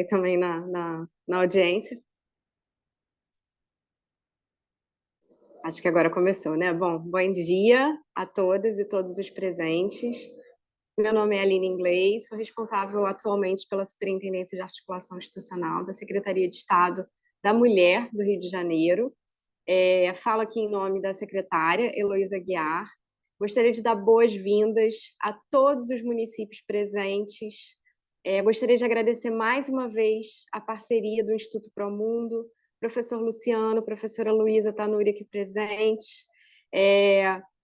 também na audiência. Acho que agora começou, né? Bom dia a todas e todos os presentes. Meu nome é Aline Inglês, sou responsável atualmente pela Superintendência de Articulação Institucional da Secretaria de Estado da Mulher do Rio de Janeiro. Falo aqui em nome da secretária Heloísa Guiar. Gostaria de dar boas-vindas a todos os municípios presentes. Gostaria de agradecer mais uma vez a parceria do Instituto Promundo, professor Luciano, professora Luísa Tanuri aqui presentes.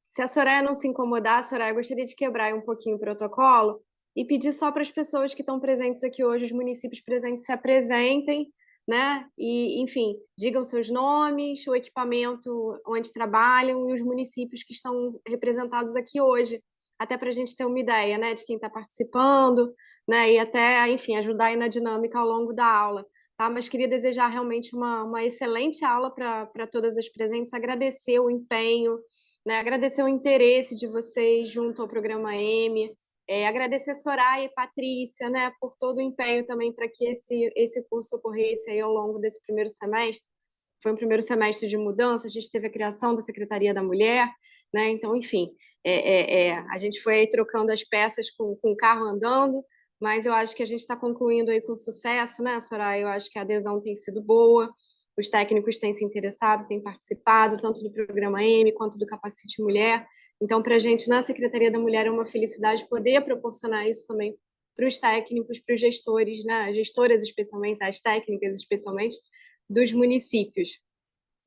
Se a Soraya não se incomodar, Soraya, eu gostaria de quebrar um pouquinho o protocolo e pedir só para as pessoas que estão presentes aqui hoje, os municípios presentes, se apresentem, né? E, enfim, digam seus nomes, o equipamento onde trabalham e os municípios que estão representados aqui hoje, até para a gente ter uma ideia, né, de quem está participando, né, e até, enfim, ajudar aí na dinâmica ao longo da aula, tá? Mas queria desejar realmente uma excelente aula para todas as presentes, agradecer o empenho, né, agradecer o interesse de vocês junto ao programa M, agradecer Soraya e Patrícia, né, por todo o empenho também para que esse curso ocorresse aí ao longo desse primeiro semestre. Foi um primeiro semestre de mudança, a gente teve a criação da Secretaria da Mulher, né? Então, enfim, a gente foi aí trocando as peças com o carro andando, mas eu acho que a gente está concluindo aí com sucesso, né, Soraya? Eu acho que a adesão tem sido boa, os técnicos têm se interessado, têm participado, tanto do programa M quanto do Capacite Mulher. Então, para a gente, na Secretaria da Mulher, é uma felicidade poder proporcionar isso também para os técnicos, para os gestores, né? Gestoras especialmente, as técnicas especialmente, dos municípios,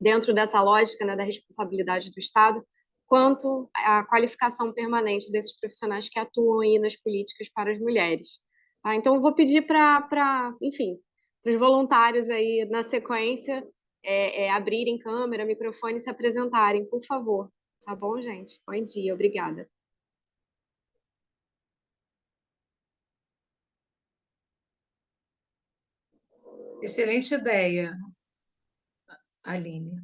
dentro dessa lógica, né, da responsabilidade do Estado, quanto à qualificação permanente desses profissionais que atuam aí nas políticas para as mulheres. Tá? Então, eu vou pedir enfim, para os voluntários aí, na sequência, abrirem câmera, microfone e se apresentarem, por favor. Tá bom, gente? Bom dia, obrigada. Excelente ideia, Aline.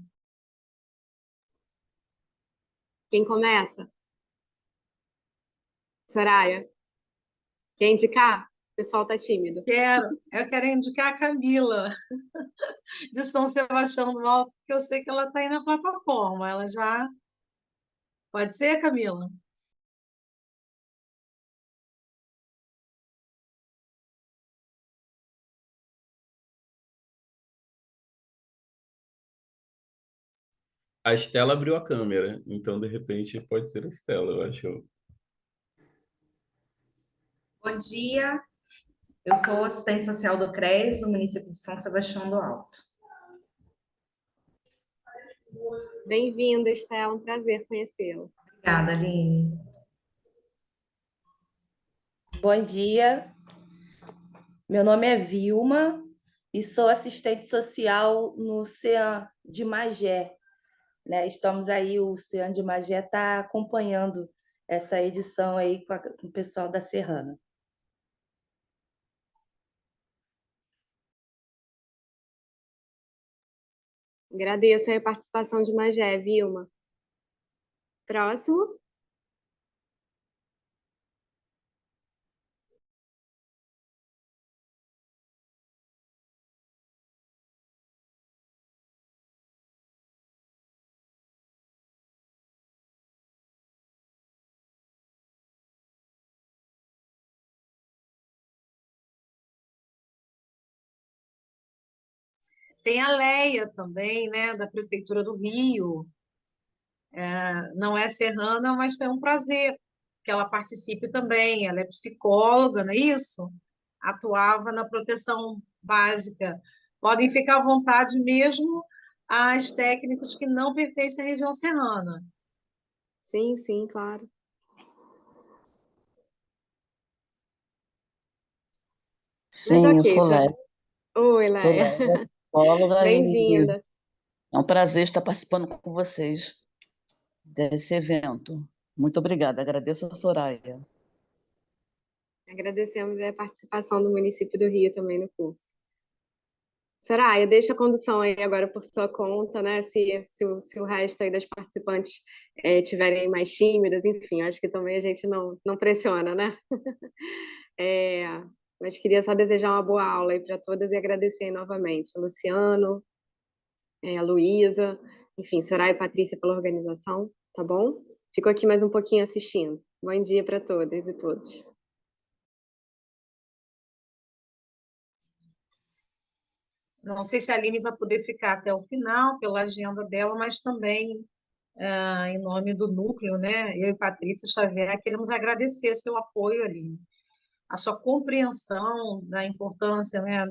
Quem começa? Soraya? Quer indicar? O pessoal está tímido. Eu quero indicar a Camila, de São Sebastião do Alto, porque eu sei que ela está aí na plataforma. Ela já. Pode ser, Camila? A Estela abriu a câmera, então de repente pode ser a Estela, eu acho. Bom dia, eu sou assistente social do CRES, do município de São Sebastião do Alto. Bem-vinda, Estela, um prazer conhecê-la. Obrigada, Aline. Bom dia, meu nome é Vilma e sou assistente social no CEAM de Magé. Né? Estamos aí, o CEAM de Magé está acompanhando essa edição aí com o pessoal da Serrana. Agradeço a participação de Magé, Vilma. Próximo. Tem a Leia também, né, da Prefeitura do Rio. Não é serrana, mas é um prazer que ela participe também. Ela é psicóloga, não é isso? Atuava na proteção básica. Podem ficar à vontade mesmo as técnicos que não pertencem à região serrana. Sim, sim, claro. Sim, Mas eu ok, sou Léa. Oi, Sou Leia. Léa, psicóloga, e Bem-vinda. é um prazer estar participando com vocês desse evento. Muito obrigada, agradeço a Soraya. Agradecemos a participação do município do Rio também no curso. Soraya, deixa a condução aí agora por sua conta, né? Se o resto aí das participantes tiverem mais tímidas, enfim, acho que também a gente não pressiona, né? mas queria só desejar uma boa aula aí para todas e agradecer novamente a Luciano, a Luísa, enfim, Soraya e Patrícia pela organização, tá bom? Fico aqui mais um pouquinho assistindo. Bom dia para todas e todos. Não sei se a Aline vai poder ficar até o final pela agenda dela, mas também, em nome do núcleo, né, eu e Patrícia Xavier, queremos agradecer seu apoio, Aline, a sua compreensão da importância, né,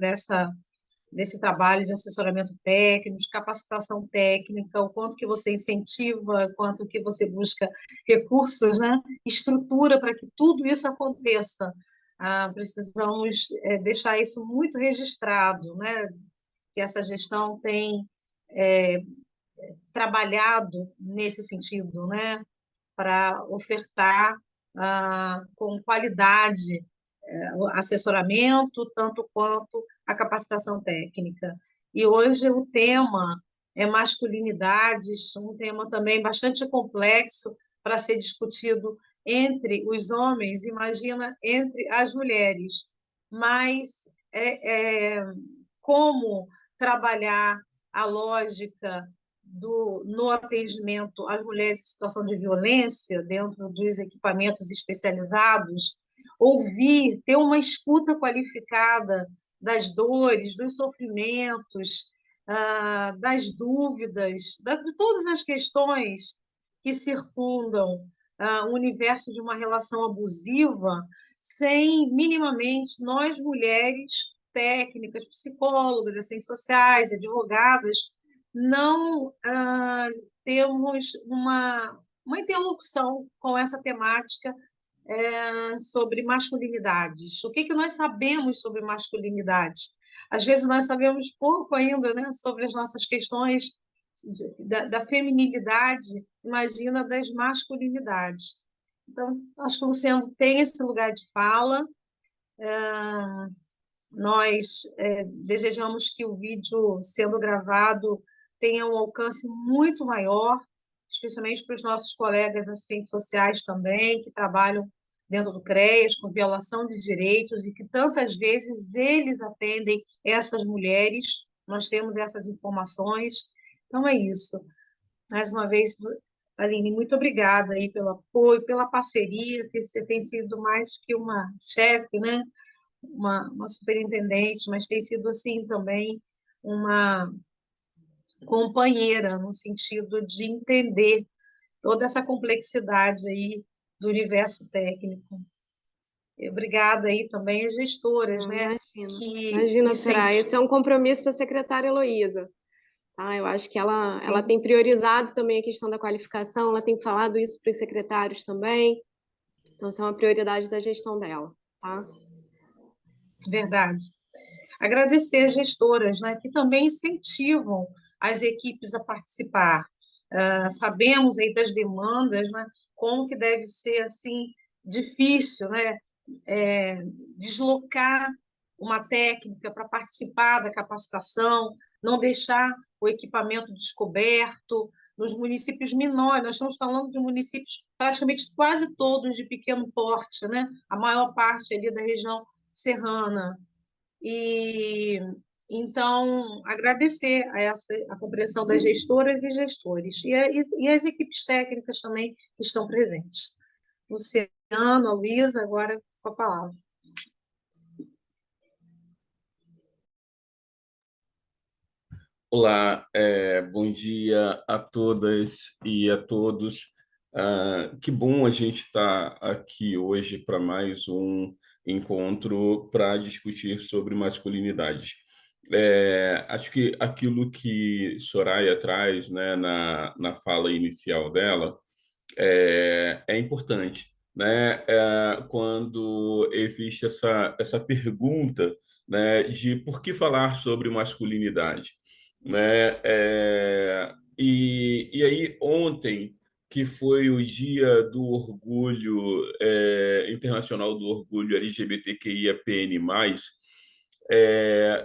desse trabalho de assessoramento técnico, de capacitação técnica, o quanto que você incentiva, o quanto que você busca recursos, né, estrutura para que tudo isso aconteça. Precisamos deixar isso muito registrado, né, que essa gestão tem trabalhado nesse sentido, né, para ofertar com qualidade o assessoramento, tanto quanto a capacitação técnica. E hoje o tema é masculinidades, um tema também bastante complexo para ser discutido entre os homens, imagina, entre as mulheres. Mas como trabalhar a lógica no atendimento às mulheres em situação de violência dentro dos equipamentos especializados, ouvir, ter uma escuta qualificada das dores, dos sofrimentos, das dúvidas, de todas as questões que circundam o universo de uma relação abusiva, sem minimamente nós mulheres técnicas, psicólogas, assistentes sociais, advogadas, não temos uma interlocução com essa temática sobre masculinidades. O que nós sabemos sobre masculinidades? Às vezes nós sabemos pouco ainda, né, sobre as nossas questões da feminilidade, imagina das masculinidades. Então, acho que o Luciano tem esse lugar de fala. Nós desejamos que o vídeo sendo gravado tenha um alcance muito maior, especialmente para os nossos colegas assistentes sociais também, que trabalham dentro do CREAS com violação de direitos e que tantas vezes eles atendem essas mulheres. Nós temos essas informações. Então, é isso. Mais uma vez, Aline, muito obrigada aí pelo apoio, pela parceria, que você tem sido mais que uma chefe, né? Uma superintendente, mas tem sido, assim, também uma companheira, no sentido de entender toda essa complexidade aí do universo técnico. Obrigada aí também às gestoras, né? Imagina, Soraya, esse é um compromisso da secretária Heloísa. Eu acho que ela tem priorizado também a questão da qualificação, ela tem falado isso para os secretários também, então isso é uma prioridade da gestão dela, tá? Verdade. Agradecer as gestoras, né, que também incentivam as equipes a participar. Sabemos aí das demandas, né, como que deve ser assim difícil, né, deslocar uma técnica para participar da capacitação, não deixar o equipamento descoberto. Nos municípios menores, nós estamos falando de municípios praticamente quase todos de pequeno porte, né? A maior parte ali da região serrana. E então agradecer a compreensão das gestoras e gestores e as equipes técnicas também que estão presentes. Luciano, a Luísa, agora com a palavra. Olá, bom dia a todas e a todos. Que bom a gente estar aqui hoje para mais um encontro para discutir sobre masculinidade. Acho que aquilo que Soraya traz, né, na fala inicial dela é importante, né? Quando existe essa pergunta, né, de por que falar sobre masculinidade, né? E aí ontem, que foi o Dia do Orgulho Internacional do Orgulho LGBTQIAPN+,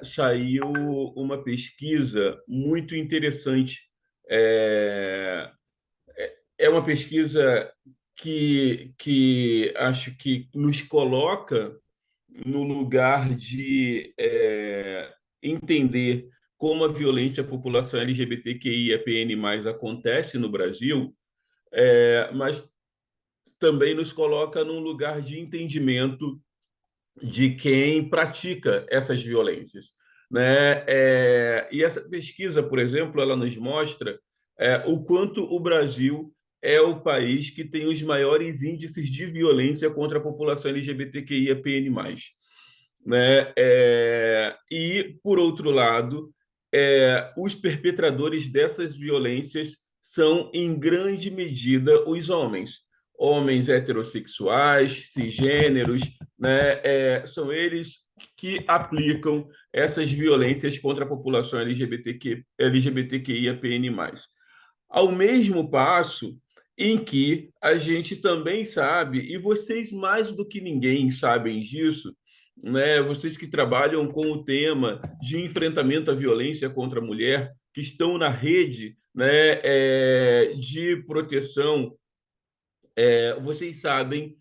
saiu uma pesquisa muito interessante. É uma pesquisa que acho que nos coloca no lugar de entender como a violência à população LGBTQIAPN+, acontece no Brasil, mas também nos coloca num lugar de entendimento de quem pratica essas violências, né? E essa pesquisa, por exemplo, ela nos mostra o quanto o Brasil é o país que tem os maiores índices de violência contra a população LGBTQIAPN+, né? E, por outro lado, os perpetradores dessas violências são, em grande medida, os homens heterossexuais, cisgêneros, né? São eles que aplicam essas violências contra a população LGBTQIAPN+. Ao mesmo passo em que a gente também sabe, e vocês mais do que ninguém sabem disso, né? Vocês que trabalham com o tema de enfrentamento à violência contra a mulher, que estão na rede, né, de proteção, vocês sabem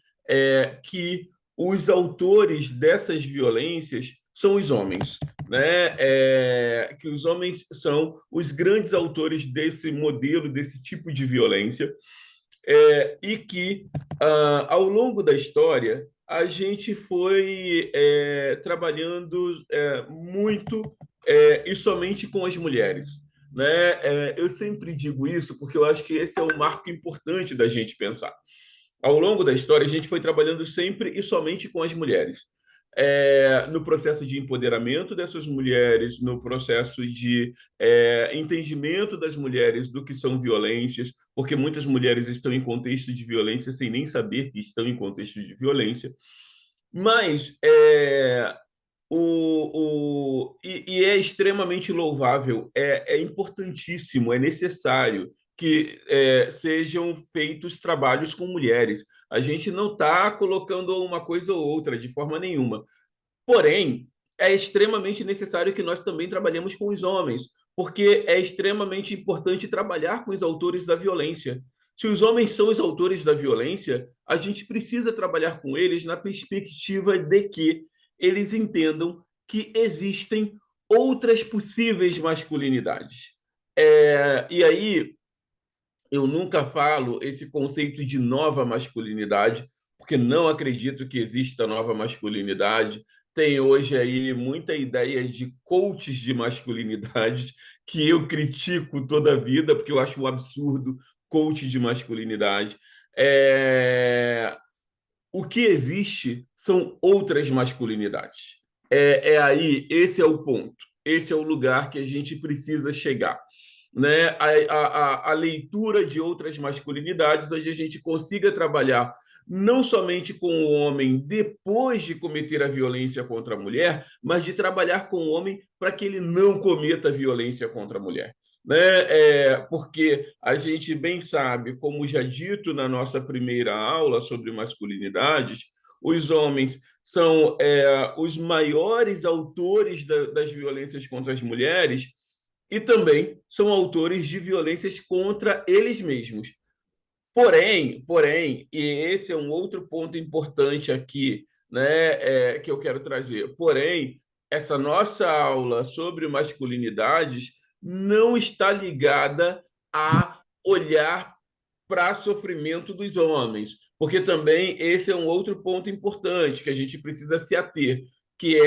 que os autores dessas violências são os homens, né? Que os homens são os grandes autores desse modelo, desse tipo de violência, e que, ao longo da história, a gente foi trabalhando muito e somente com as mulheres. Né? Eu sempre digo isso porque eu acho que esse é um marco importante da gente pensar. Ao longo da história, a gente foi trabalhando sempre e somente com as mulheres. No processo de empoderamento dessas mulheres, no processo de entendimento das mulheres do que são violências, porque muitas mulheres estão em contexto de violência sem nem saber que estão em contexto de violência. Mas e é extremamente louvável, é importantíssimo, é necessário que sejam feitos trabalhos com mulheres. A gente não está colocando uma coisa ou outra de forma nenhuma. Porém, é extremamente necessário que nós também trabalhemos com os homens, porque é extremamente importante trabalhar com os autores da violência. Se os homens são os autores da violência, a gente precisa trabalhar com eles na perspectiva de que eles entendam que existem outras possíveis masculinidades. E aí, eu nunca falo esse conceito de nova masculinidade, porque não acredito que exista nova masculinidade. Tem hoje aí muita ideia de coaches de masculinidade que eu critico toda a vida, porque eu acho um absurdo coach de masculinidade. O que existe são outras masculinidades. Aí, esse é o ponto, esse é o lugar que a gente precisa chegar. Né? A leitura de outras masculinidades, onde a gente consiga trabalhar não somente com o homem depois de cometer a violência contra a mulher, mas de trabalhar com o homem para que ele não cometa violência contra a mulher. Né? Porque a gente bem sabe, como já dito na nossa primeira aula sobre masculinidades, os homens são os maiores autores das violências contra as mulheres e também são autores de violências contra eles mesmos. Porém, e esse é um outro ponto importante aqui, né, que eu quero trazer. Porém, essa nossa aula sobre masculinidades não está ligada a olhar para sofrimento dos homens, porque também esse é um outro ponto importante que a gente precisa se ater, que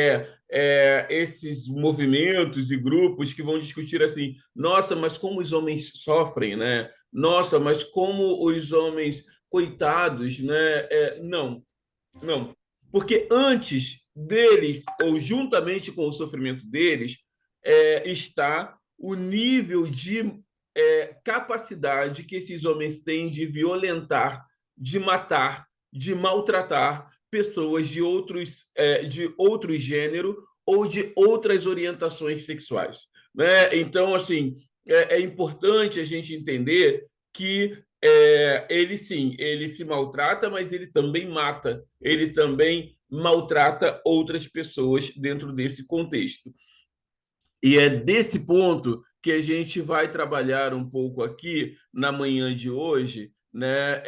esses movimentos e grupos que vão discutir assim, nossa, mas como os homens sofrem, né? Nossa, mas como os homens, coitados, né? Não, não. Porque antes deles, ou juntamente com o sofrimento deles, está o nível de capacidade que esses homens têm de violentar, de matar, de maltratar pessoas de outro gênero ou de outras orientações sexuais. Né? Então, assim, é importante a gente entender que ele sim, ele se maltrata, mas ele também mata, ele também maltrata outras pessoas dentro desse contexto. E é desse ponto que a gente vai trabalhar um pouco aqui na manhã de hoje, né,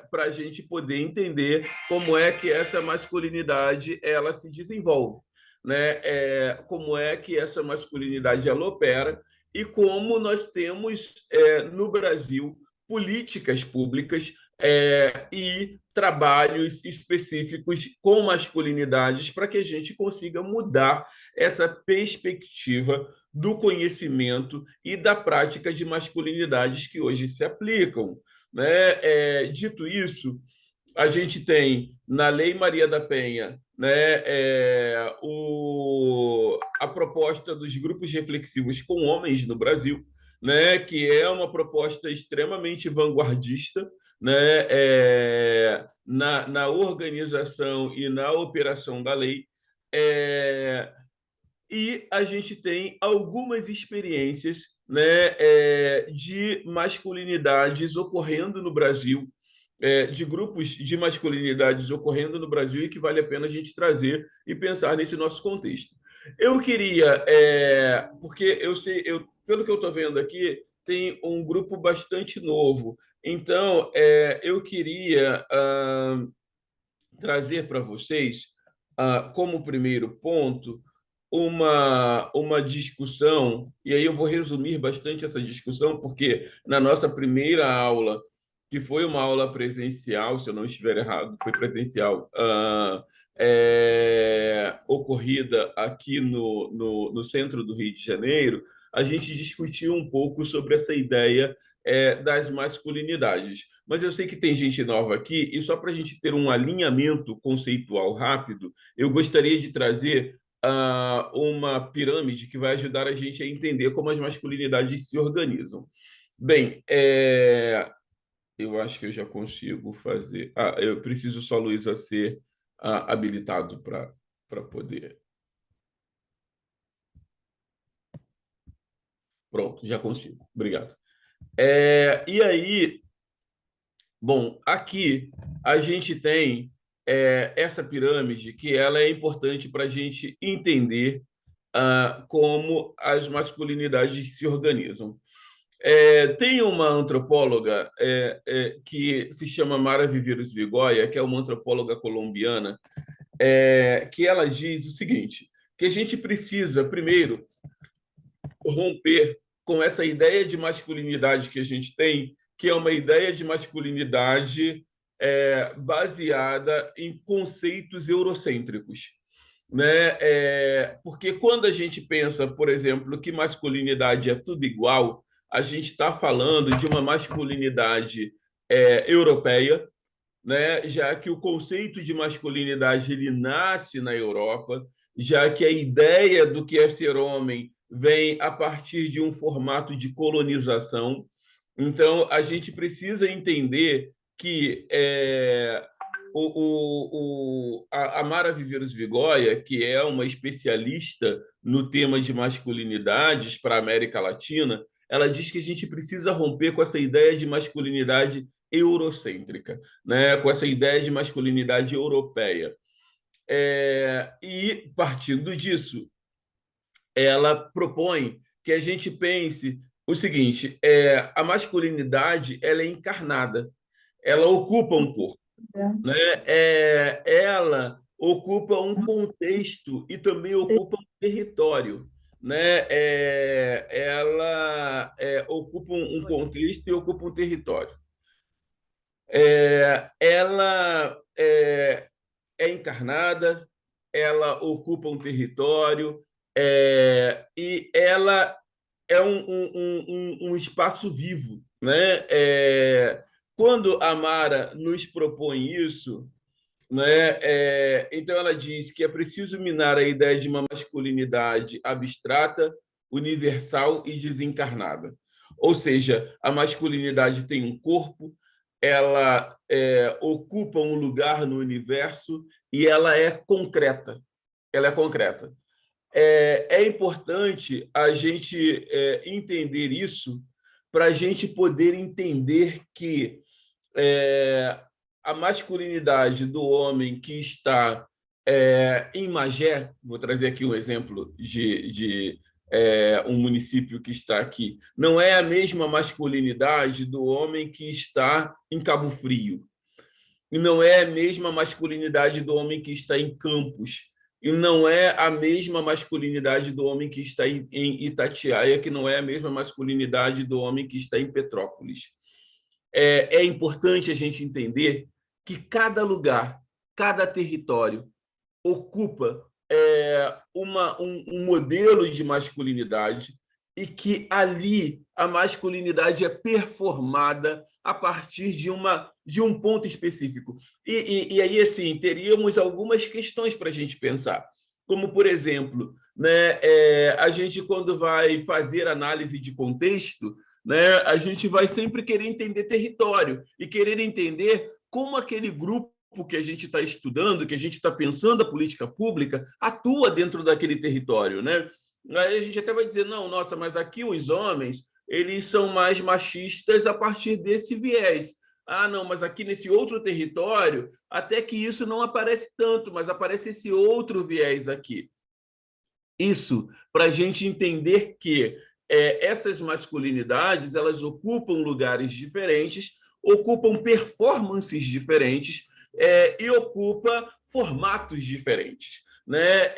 para a gente poder entender como é que essa masculinidade ela se desenvolve, né, como é que essa masculinidade ela opera e como nós temos no Brasil políticas públicas e trabalhos específicos com masculinidades para que a gente consiga mudar essa perspectiva do conhecimento e da prática de masculinidades que hoje se aplicam, né? Dito isso, a gente tem na Lei Maria da Penha, né, a proposta dos grupos reflexivos com homens no Brasil, né, que é uma proposta extremamente vanguardista, né, na organização e na operação da lei. E a gente tem algumas experiências, né, de masculinidades ocorrendo no Brasil, de grupos de masculinidades ocorrendo no Brasil e que vale a pena a gente trazer e pensar nesse nosso contexto. Eu queria, porque eu sei, pelo que eu estou vendo aqui, tem um grupo bastante novo, então eu queria trazer para vocês, como primeiro ponto, uma discussão, e aí eu vou resumir bastante essa discussão, porque na nossa primeira aula, que foi uma aula presencial, se eu não estiver errado, foi presencial, ocorrida aqui no centro do Rio de Janeiro, a gente discutiu um pouco sobre essa ideia das masculinidades. Mas eu sei que tem gente nova aqui, e só para a gente ter um alinhamento conceitual rápido, eu gostaria de trazer uma pirâmide que vai ajudar a gente a entender como as masculinidades se organizam. Bem, eu acho que eu já consigo fazer. Eu preciso só, Luísa, ser habilitado para poder. Pronto, já consigo. Obrigado. E aí, bom, aqui a gente tem essa pirâmide que ela é importante para a gente entender como as masculinidades se organizam. Tem uma antropóloga que se chama Mara Viveiros Vigoya, que é uma antropóloga colombiana, que ela diz o seguinte, que a gente precisa, primeiro, romper com essa ideia de masculinidade que a gente tem, que é uma ideia de masculinidade baseada em conceitos eurocêntricos, né? Porque quando a gente pensa, por exemplo, que masculinidade é tudo igual, a gente está falando de uma masculinidade europeia, né? Já que o conceito de masculinidade ele nasce na Europa, já que a ideia do que é ser homem vem a partir de um formato de colonização. Então, a gente precisa entender que a Mara Viveiros Vigoya, que é uma especialista no tema de masculinidades para a América Latina, ela diz que a gente precisa romper com essa ideia de masculinidade eurocêntrica, né? Com essa ideia de masculinidade europeia. E, partindo disso, ela propõe que a gente pense o seguinte, a masculinidade ela é encarnada, ela ocupa um corpo, né? Ela ocupa um contexto e também ocupa um território, né? Ela ocupa um contexto e ocupa um território. Ela é encarnada, ela ocupa um território e ela é um espaço vivo, né? Quando a Mara nos propõe isso, né? Então ela diz que é preciso minar a ideia de uma masculinidade abstrata, universal e desencarnada. Ou seja, a masculinidade tem um corpo, ela ocupa um lugar no universo e ela é concreta. Ela é concreta. É importante a gente entender isso para a gente poder entender que a masculinidade do homem que está em Magé, vou trazer aqui um exemplo de um município que está aqui. Não é a mesma masculinidade do homem que está em Cabo Frio. E não é a mesma masculinidade do homem que está em Campos. E não é a mesma masculinidade do homem que está em Itatiaia, que não é a mesma masculinidade do homem que está em Petrópolis. É importante a gente entender que cada lugar, cada território ocupa um modelo de masculinidade e que ali a masculinidade é performada a partir de um ponto específico. E aí, assim, teríamos algumas questões para a gente pensar, como, por exemplo, né, a gente, quando vai fazer análise de contexto, né, a gente vai sempre querer entender território e querer entender como aquele grupo que a gente está estudando, que a gente está pensando a política pública, atua dentro daquele território, né? Aí a gente até vai dizer, não, nossa, mas aqui os homens, eles são mais machistas a partir desse viés. Ah, não, mas aqui nesse outro território, até que isso não aparece tanto, mas aparece esse outro viés aqui. Isso para a gente entender que essas masculinidades, elas ocupam lugares diferentes, ocupam performances diferentes, e ocupa formatos diferentes, né?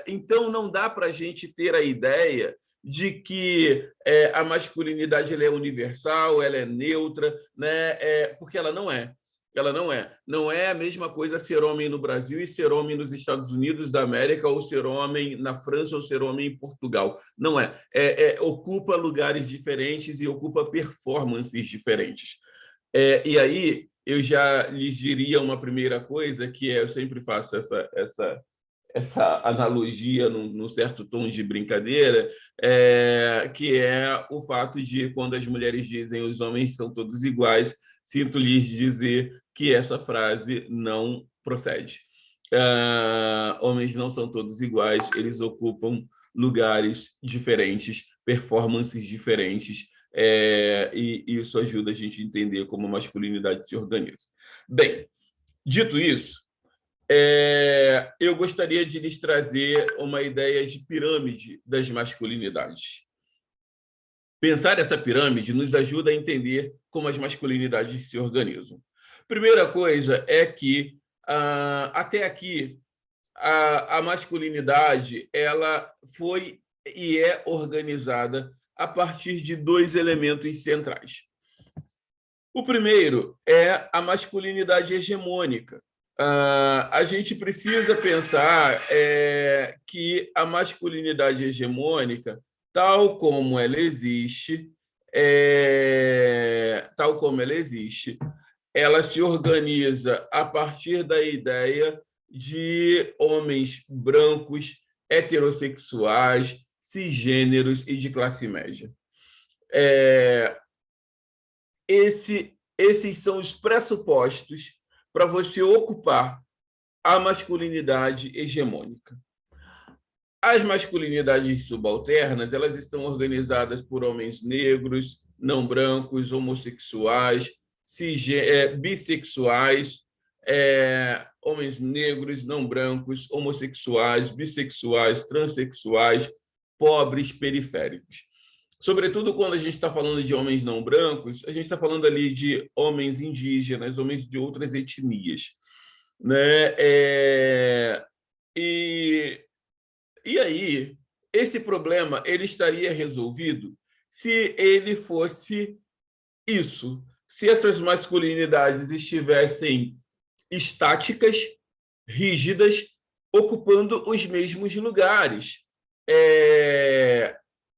Então, não dá para a gente ter a ideia de que a masculinidade ela é universal, ela é neutra, né? Porque ela não é. Ela não é. Não é a mesma coisa ser homem no Brasil e ser homem nos Estados Unidos da América, ou ser homem na França, ou ser homem em Portugal. Não é. Ocupa lugares diferentes e ocupa performances diferentes. E aí, eu já lhes diria uma primeira coisa, que eu sempre faço essa analogia num certo tom de brincadeira, que é o fato de, quando as mulheres dizem os homens são todos iguais, sinto lhes dizer que essa frase não procede. Homens não são todos iguais, eles ocupam lugares diferentes, performances diferentes, e isso ajuda a gente a entender como a masculinidade se organiza. Bem, dito isso, eu gostaria de lhes trazer uma ideia de pirâmide das masculinidades. Pensar essa pirâmide nos ajuda a entender como as masculinidades se organizam. Primeira coisa é que, até aqui, a masculinidade ela foi e é organizada a partir de dois elementos centrais. O primeiro é a masculinidade hegemônica. A gente precisa pensar que a masculinidade hegemônica, tal como ela existe, ela se organiza a partir da ideia de homens brancos, heterossexuais, cisgêneros e de classe média. Esses são os pressupostos para você ocupar a masculinidade hegemônica. As masculinidades subalternas, elas estão organizadas por homens negros, não brancos, homossexuais, bissexuais, homens negros, não brancos, homossexuais, bissexuais, transexuais, pobres, periféricos. Sobretudo quando a gente está falando de homens não brancos, a gente está falando ali de homens indígenas, homens de outras etnias, né? E aí, esse problema ele estaria resolvido se ele fosse isso, se essas masculinidades estivessem estáticas, rígidas, ocupando os mesmos lugares,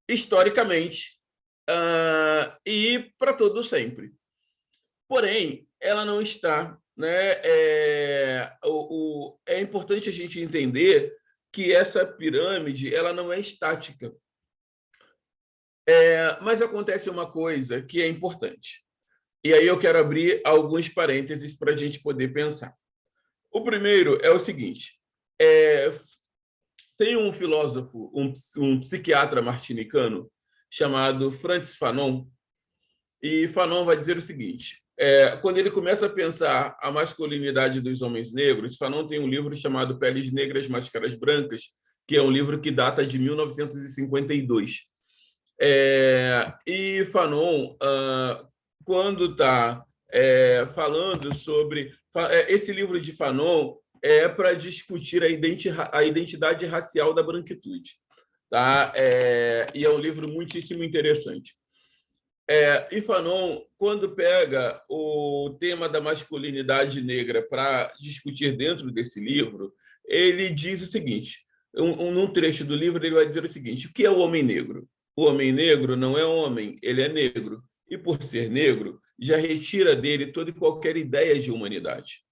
historicamente, e para todo sempre. Porém, ela não está, né? É importante a gente entender que essa pirâmide ela não é estática. Mas acontece uma coisa que é importante. E aí eu quero abrir alguns parênteses para a gente poder pensar. O primeiro é o seguinte: tem um filósofo, um psiquiatra martinicano chamado Frantz Fanon, e Fanon vai dizer o seguinte: quando ele começa a pensar a masculinidade dos homens negros, Fanon tem um livro chamado Peles Negras, Máscaras Brancas, que é um livro que data de 1952. E Fanon, quando está falando sobre... Esse livro de Fanon é para discutir a identidade racial da branquitude. Tá? E é um livro muitíssimo interessante. E Fanon, quando pega o tema da masculinidade negra para discutir dentro desse livro, ele diz o seguinte, num trecho do livro, ele vai dizer o seguinte: o que é o homem negro? O homem negro não é homem, ele é negro. E, por ser negro, já retira dele toda e qualquer ideia de humanidade.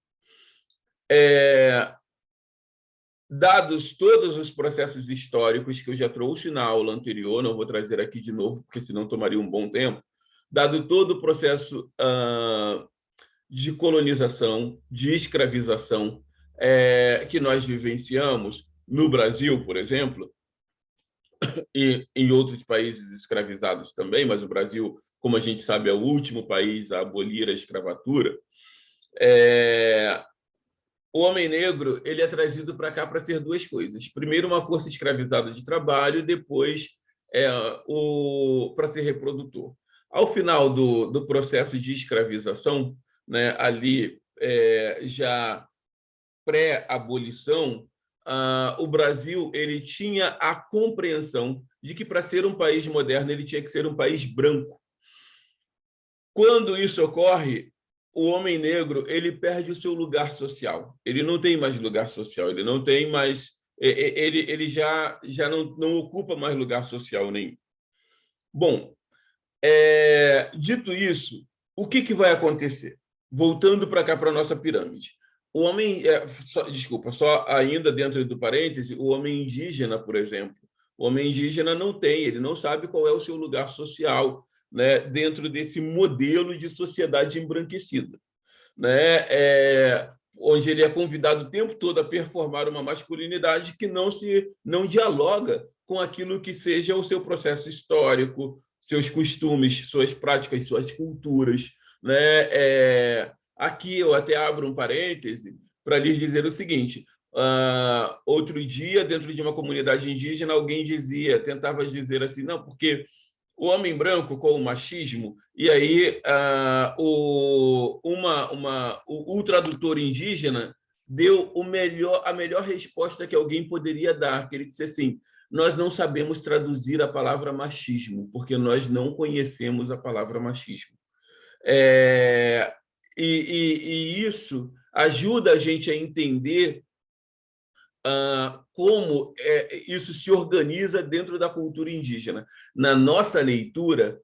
Dados todos os processos históricos que eu já trouxe na aula anterior, não vou trazer aqui de novo, porque senão tomaria um bom tempo, dado todo o processo de colonização, de escravização que nós vivenciamos no Brasil, por exemplo, e em outros países escravizados também, mas o Brasil, como a gente sabe, é o último país a abolir a escravatura. O homem negro ele é trazido para cá para ser duas coisas. Primeiro, uma força escravizada de trabalho, depois, para ser reprodutor. Ao final do processo de escravização, né, ali já pré-abolição, o Brasil ele tinha a compreensão de que, para ser um país moderno, ele tinha que ser um país branco. Quando isso ocorre, o homem negro ele perde o seu lugar social. Ele não tem mais lugar social, ele não tem mais, ele já não ocupa mais lugar social nenhum. Bom, dito isso, o que vai acontecer? Voltando para cá, para a nossa pirâmide. O homem, só ainda dentro do parêntese, o homem indígena, por exemplo. O homem indígena ele não sabe qual é o seu lugar social, né, dentro desse modelo de sociedade embranquecida, né, onde ele é convidado o tempo todo a performar uma masculinidade que não dialoga com aquilo que seja o seu processo histórico, seus costumes, suas práticas, suas culturas, né? Aqui eu até abro um parêntese para lhes dizer o seguinte: outro dia, dentro de uma comunidade indígena, alguém tentava dizer assim, não, porque o homem branco com o machismo, e aí o tradutor indígena deu a melhor resposta que alguém poderia dar, que ele disse assim: nós não sabemos traduzir a palavra machismo, porque nós não conhecemos a palavra machismo. E isso ajuda a gente a entender como isso se organiza dentro da cultura indígena. Na nossa leitura,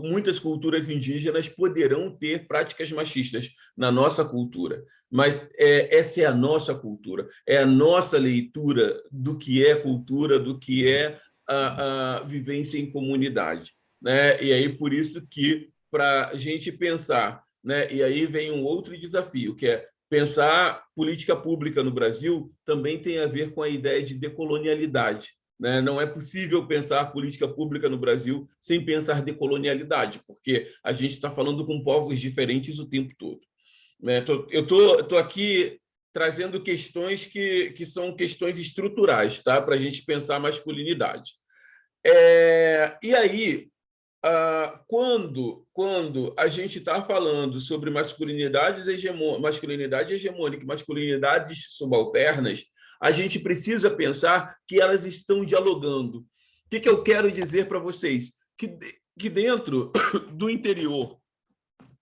muitas culturas indígenas poderão ter práticas machistas na nossa cultura, mas essa é a nossa cultura, é a nossa leitura do que é cultura, do que é a vivência em comunidade, né? E aí por isso que, para a gente pensar, né? E aí vem um outro desafio, que é pensar política pública no Brasil também tem a ver com a ideia de decolonialidade, né? Não é possível pensar política pública no Brasil sem pensar decolonialidade, porque a gente está falando com povos diferentes o tempo todo, né? Eu tô aqui trazendo questões que são questões estruturais, tá? Para a gente pensar masculinidade. E aí, quando a gente está falando sobre masculinidade hegemônica e masculinidades subalternas, a gente precisa pensar que elas estão dialogando. O que eu quero dizer para vocês? Que dentro do interior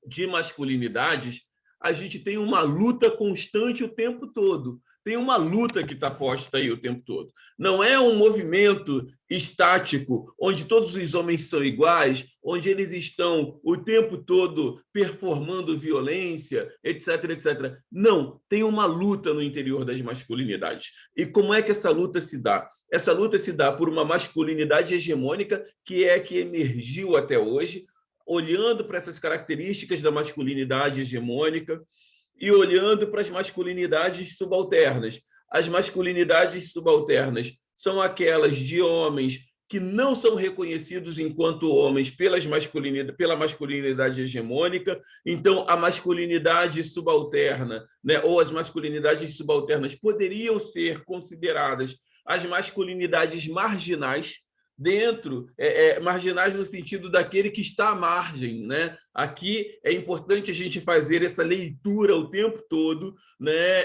de masculinidades, a gente tem uma luta constante o tempo todo. Tem uma luta que está posta aí o tempo todo. Não é um movimento estático, onde todos os homens são iguais, onde eles estão o tempo todo performando violência, etc, etc. Não, tem uma luta no interior das masculinidades. E como é que essa luta se dá? Essa luta se dá por uma masculinidade hegemônica que emergiu até hoje, olhando para essas características da masculinidade hegemônica, e olhando para as masculinidades subalternas. As masculinidades subalternas são aquelas de homens que não são reconhecidos enquanto homens pela masculinidade hegemônica. Então, a masculinidade subalterna, né, ou as masculinidades subalternas poderiam ser consideradas as masculinidades marginais, marginais no sentido daquele que está à margem, né? Aqui é importante a gente fazer essa leitura o tempo todo, né?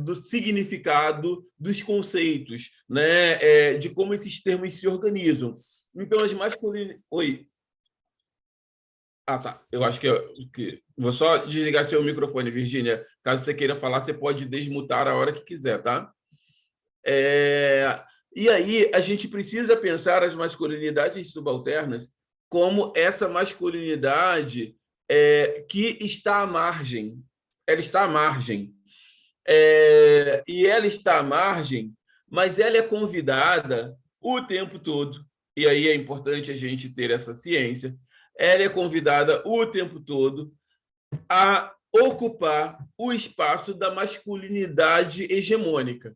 Do significado dos conceitos, né? De como esses termos se organizam. Então, as masculinidades... Oi. Ah, tá. Eu acho que... Vou só desligar seu microfone, Virgínia. Caso você queira falar, você pode desmutar a hora que quiser, tá? E aí a gente precisa pensar as masculinidades subalternas como essa masculinidade que está à margem. Ela está à margem. E ela está à margem, mas ela é convidada o tempo todo. E aí é importante a gente ter essa ciência. Ela é convidada o tempo todo a ocupar o espaço da masculinidade hegemônica.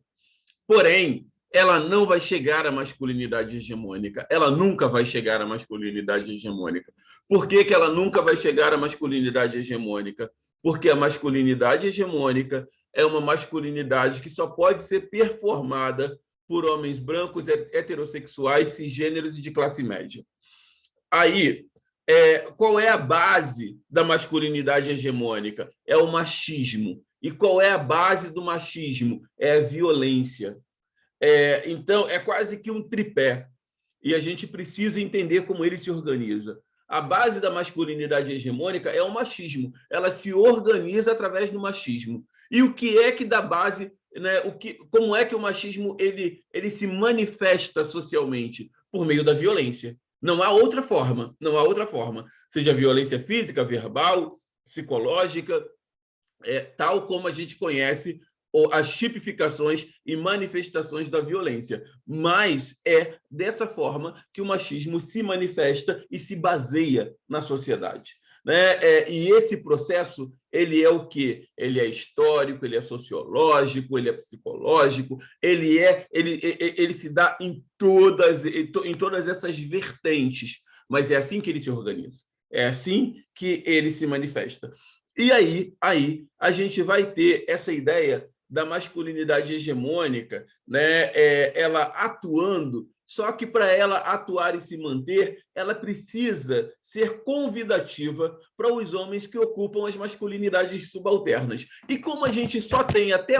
Porém, ela não vai chegar à masculinidade hegemônica. Ela nunca vai chegar à masculinidade hegemônica. Por que ela nunca vai chegar à masculinidade hegemônica? Porque a masculinidade hegemônica é uma masculinidade que só pode ser performada por homens brancos, heterossexuais, cisgêneros e de classe média. Aí, qual é a base da masculinidade hegemônica? É o machismo. E qual é a base do machismo? É a violência. Então, é quase que um tripé. E a gente precisa entender como ele se organiza. A base da masculinidade hegemônica é o machismo. Ela se organiza através do machismo. E o que é que dá base, né? Como é que o machismo ele se manifesta socialmente? Por meio da violência. Não há outra forma. Não há outra forma. Seja violência física, verbal, psicológica, tal como a gente conhece as tipificações e manifestações da violência. Mas é dessa forma que o machismo se manifesta e se baseia na sociedade. Né? E esse processo, ele é o quê? Ele é histórico, ele é sociológico, ele é psicológico, ele se dá em todas essas vertentes, mas é assim que ele se organiza, é assim que ele se manifesta. E aí a gente vai ter essa ideia da masculinidade hegemônica, né? Ela atuando, só que para ela atuar e se manter, ela precisa ser convidativa para os homens que ocupam as masculinidades subalternas. E como a gente só tem até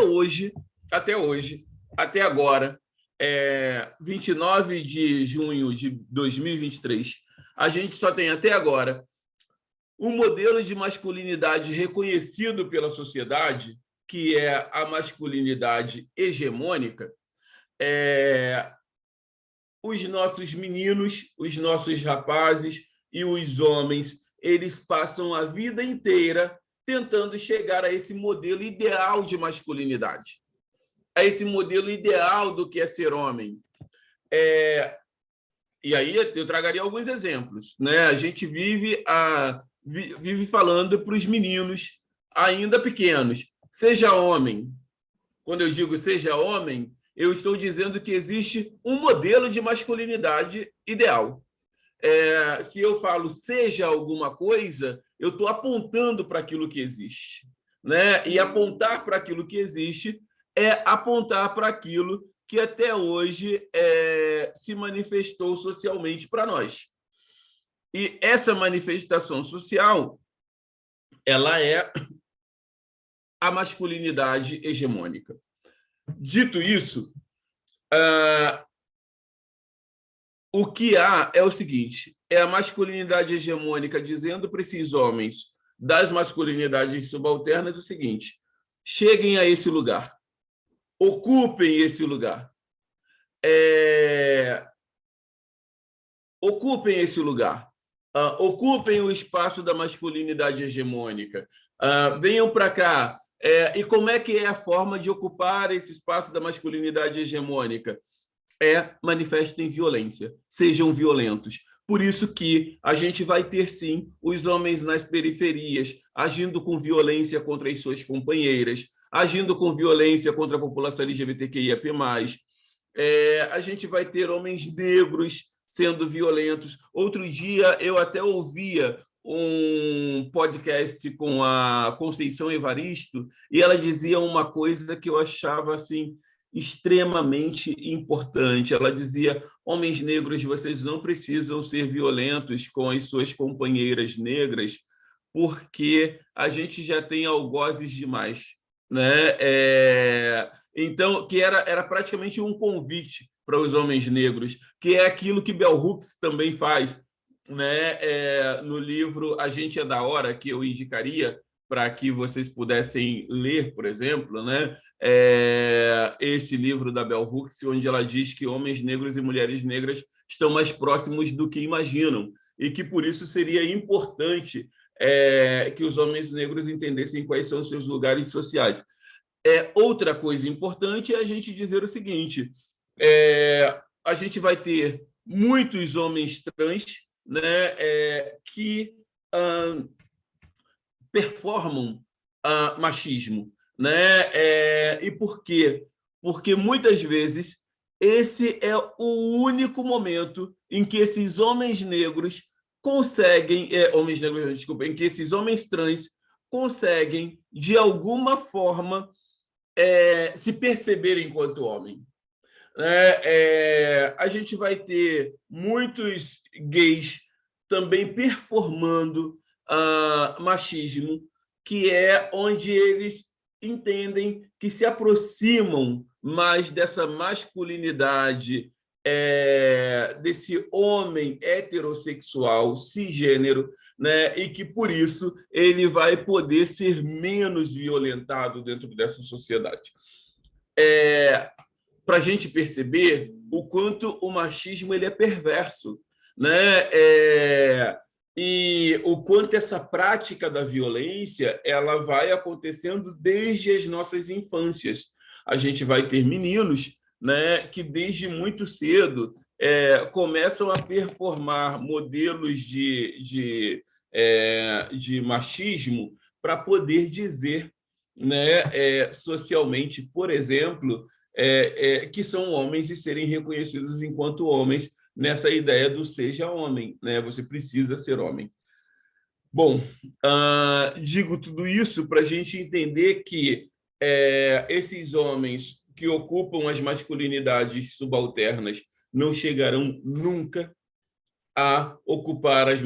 agora, 29 de junho de 2023, a gente só tem até agora um modelo de masculinidade reconhecido pela sociedade, que é a masculinidade hegemônica. Os nossos meninos, os nossos rapazes e os homens, eles passam a vida inteira tentando chegar a esse modelo ideal de masculinidade, a esse modelo ideal do que é ser homem. E aí eu tragaria alguns exemplos, né? A gente vive falando para os meninos ainda pequenos, seja homem. Quando eu digo seja homem, eu estou dizendo que existe um modelo de masculinidade ideal. Se eu falo seja alguma coisa, eu estou apontando para aquilo que existe, né? E apontar para aquilo que existe é apontar para aquilo que até hoje se manifestou socialmente para nós. E essa manifestação social, ela é a masculinidade hegemônica. Dito isso, o que há é o seguinte, é a masculinidade hegemônica dizendo para esses homens das masculinidades subalternas o seguinte: cheguem a esse lugar, ocupem esse lugar, ocupem esse lugar, ocupem o espaço da masculinidade hegemônica, venham para cá. E como é que é a forma de ocupar esse espaço da masculinidade hegemônica? Manifestem violência, sejam violentos. Por isso que a gente vai ter, sim, os homens nas periferias agindo com violência contra as suas companheiras, agindo com violência contra a população LGBTQIAP+. A gente vai ter homens negros sendo violentos. Outro dia, eu até ouvia um podcast com a Conceição Evaristo e ela dizia uma coisa que eu achava assim extremamente importante. Ela dizia: homens negros, vocês não precisam ser violentos com as suas companheiras negras, porque a gente já tem algozes demais, né? Então, que era praticamente um convite para os homens negros, que é aquilo que Bell Hooks também faz, né? No livro A Gente é da Hora, que eu indicaria para que vocês pudessem ler, por exemplo, né? Esse livro da Bell Hooks, onde ela diz que homens negros e mulheres negras estão mais próximos do que imaginam e que, por isso, seria importante que os homens negros entendessem quais são os seus lugares sociais. Outra coisa importante é a gente dizer o seguinte: a gente vai ter muitos homens trans, né, que performam machismo, né? E por quê? Porque muitas vezes esse é o único momento em que esses homens negros conseguem, desculpa, em que esses homens trans conseguem, de alguma forma, se perceber enquanto homem. A gente vai ter muitos gays também performando machismo, que é onde eles entendem que se aproximam mais dessa masculinidade, desse homem heterossexual, cisgênero, né? E que, por isso, ele vai poder ser menos violentado dentro dessa sociedade. Para a gente perceber o quanto o machismo ele é perverso, né? E o quanto essa prática da violência ela vai acontecendo desde as nossas infâncias. A gente vai ter meninos, né, que desde muito cedo começam a performar modelos de machismo para poder dizer, né, socialmente, por exemplo, que são homens e serem reconhecidos enquanto homens, nessa ideia do seja homem, né? Você precisa ser homem. Bom, digo tudo isso para a gente entender que esses homens que ocupam as masculinidades subalternas não chegarão nunca a ocupar a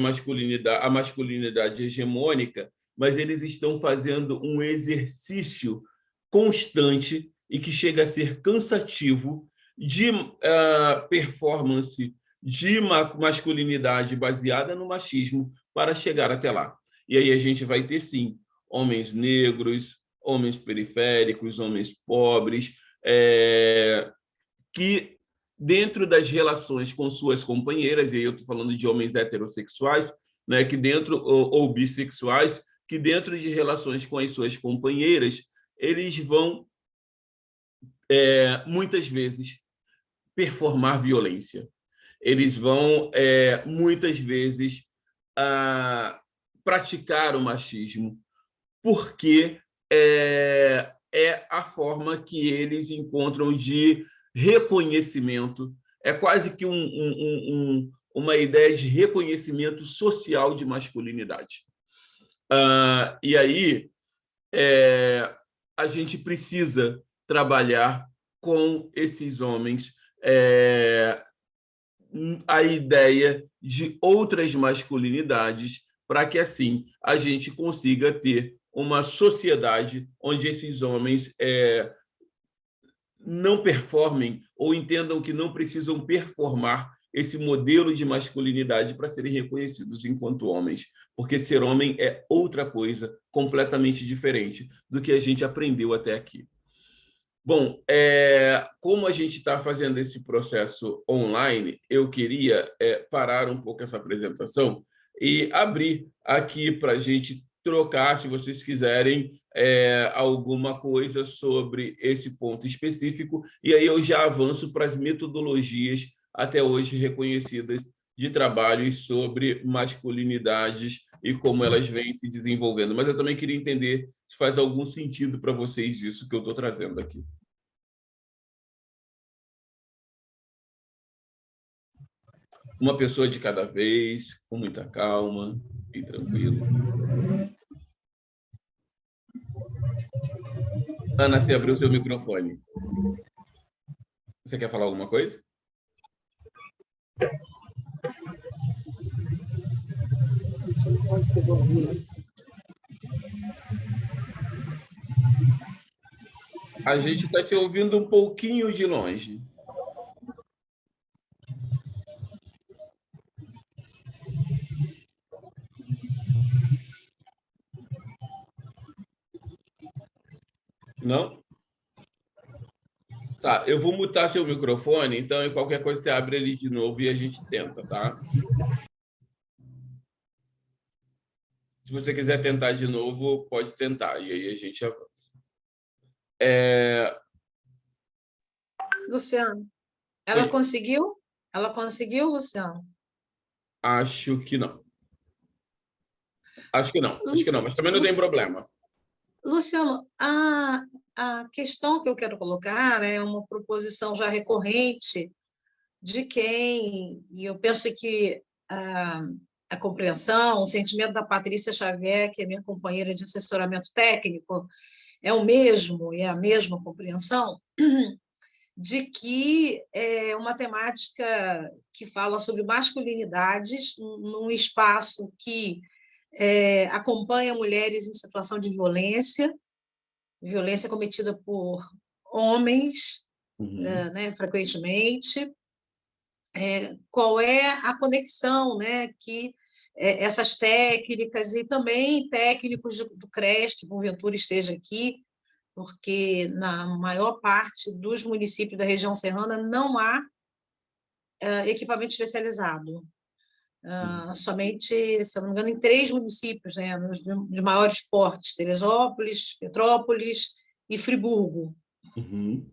masculinidade hegemônica, mas eles estão fazendo um exercício constante e que chega a ser cansativo de performance de masculinidade baseada no machismo para chegar até lá. E aí a gente vai ter, sim, homens negros, homens periféricos, homens pobres, que, dentro das relações com suas companheiras, e aí eu estou falando de homens heterossexuais, né, que dentro, ou bissexuais, que dentro de relações com as suas companheiras, eles vão, muitas vezes, performar violência. Eles vão, muitas vezes, praticar o machismo, porque é a forma que eles encontram de reconhecimento, é quase que uma ideia de reconhecimento social de masculinidade. E aí a gente precisa trabalhar com esses homens a ideia de outras masculinidades, para que, assim, a gente consiga ter uma sociedade onde esses homens não performem ou entendam que não precisam performar esse modelo de masculinidade para serem reconhecidos enquanto homens, porque ser homem é outra coisa completamente diferente do que a gente aprendeu até aqui. Bom, como a gente está fazendo esse processo online, eu queria parar um pouco essa apresentação e abrir aqui para a gente trocar, se vocês quiserem, alguma coisa sobre esse ponto específico, e aí eu já avanço para as metodologias até hoje reconhecidas de trabalhos sobre masculinidades e como elas vêm se desenvolvendo. Mas eu também queria entender se faz algum sentido para vocês isso que eu estou trazendo aqui. Uma pessoa de cada vez, com muita calma e tranquilo. Ana, você abriu seu microfone. Você quer falar alguma coisa? A gente está te ouvindo um pouquinho de longe. Não? Tá, eu vou mutar seu microfone, então, e qualquer coisa você abre ele de novo e a gente tenta, tá? Se você quiser tentar de novo, pode tentar, e aí a gente avança. Luciano, ela Oi. conseguiu? Ela conseguiu, Luciano? Acho que não. Acho que não, mas também não tem problema. Luciano, a questão que eu quero colocar é uma proposição já recorrente de quem, e eu penso que a compreensão, o sentimento da Patrícia Xavier, que é minha companheira de assessoramento técnico, é o mesmo, e é a mesma compreensão, de que é uma temática que fala sobre masculinidades num espaço que acompanha mulheres em situação de violência cometida por homens, né, frequentemente. Qual é a conexão, né, que essas técnicas e também técnicos do CRES, que porventura esteja aqui, porque na maior parte dos municípios da região serrana não há equipamento especializado. Somente, se eu não me engano, em 3 municípios, né, de maiores portes, Teresópolis, Petrópolis e Friburgo.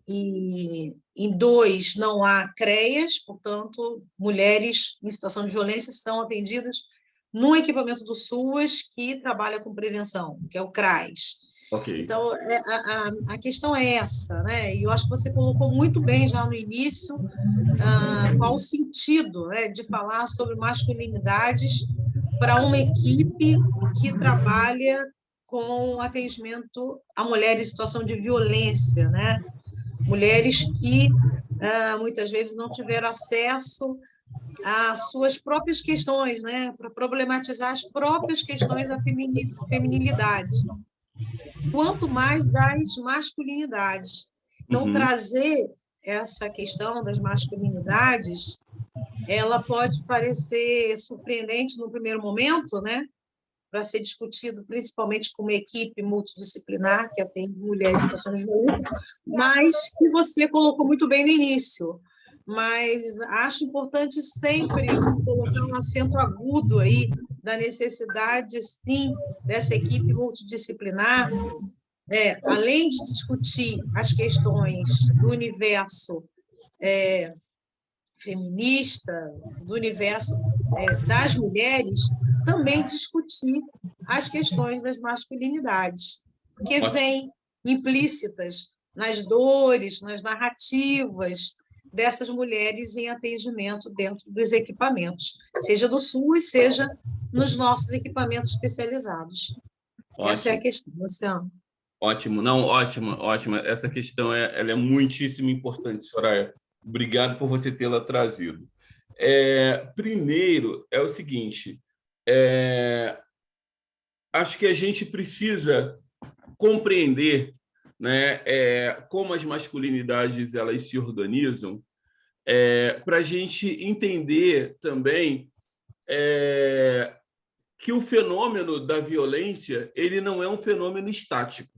E em 2 não há CREAS, portanto, mulheres em situação de violência são atendidas num equipamento do SUAS que trabalha com prevenção, que é o CRAS. Okay. Então, a questão é essa, né? E eu acho que você colocou muito bem já no início qual o sentido, né, de falar sobre masculinidades para uma equipe que trabalha com atendimento a mulheres em situação de violência, né? Mulheres que muitas vezes não tiveram acesso às suas próprias questões, né, para problematizar as próprias questões da feminilidade, quanto mais das masculinidades. Então, trazer essa questão das masculinidades, ela pode parecer surpreendente no primeiro momento, né, para ser discutido principalmente com uma equipe multidisciplinar que atende mulheres em situações de violência, mas que você colocou muito bem no início. Mas acho importante sempre colocar um acento agudo aí da necessidade, sim, dessa equipe multidisciplinar, além de discutir as questões do universo feminista, do universo das mulheres, também discutir as questões das masculinidades, que vêm implícitas nas dores, nas narrativas dessas mulheres em atendimento dentro dos equipamentos, seja do SUS, seja nos nossos equipamentos especializados. Ótimo. Essa é a questão, Luciano. Ótimo, não, ótima. Essa questão ela é muitíssimo importante, Soraya. Obrigado por você tê-la trazido. Primeiro, é o seguinte, acho que a gente precisa compreender, né, como as masculinidades elas se organizam, para a gente entender também que o fenômeno da violência ele não é um fenômeno estático.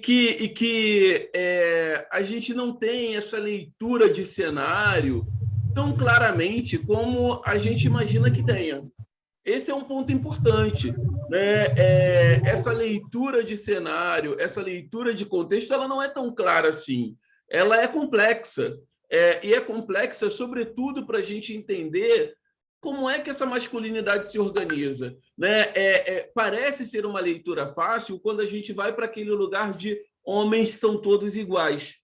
Que a gente não tem essa leitura de cenário tão claramente como a gente imagina que tenha. Esse é um ponto importante, né? Essa leitura de cenário, essa leitura de contexto, ela não é tão clara assim. Ela é complexa, e é complexa, sobretudo, para a gente entender como é que essa masculinidade se organiza, né? Parece ser uma leitura fácil quando a gente vai para aquele lugar de homens são todos iguais,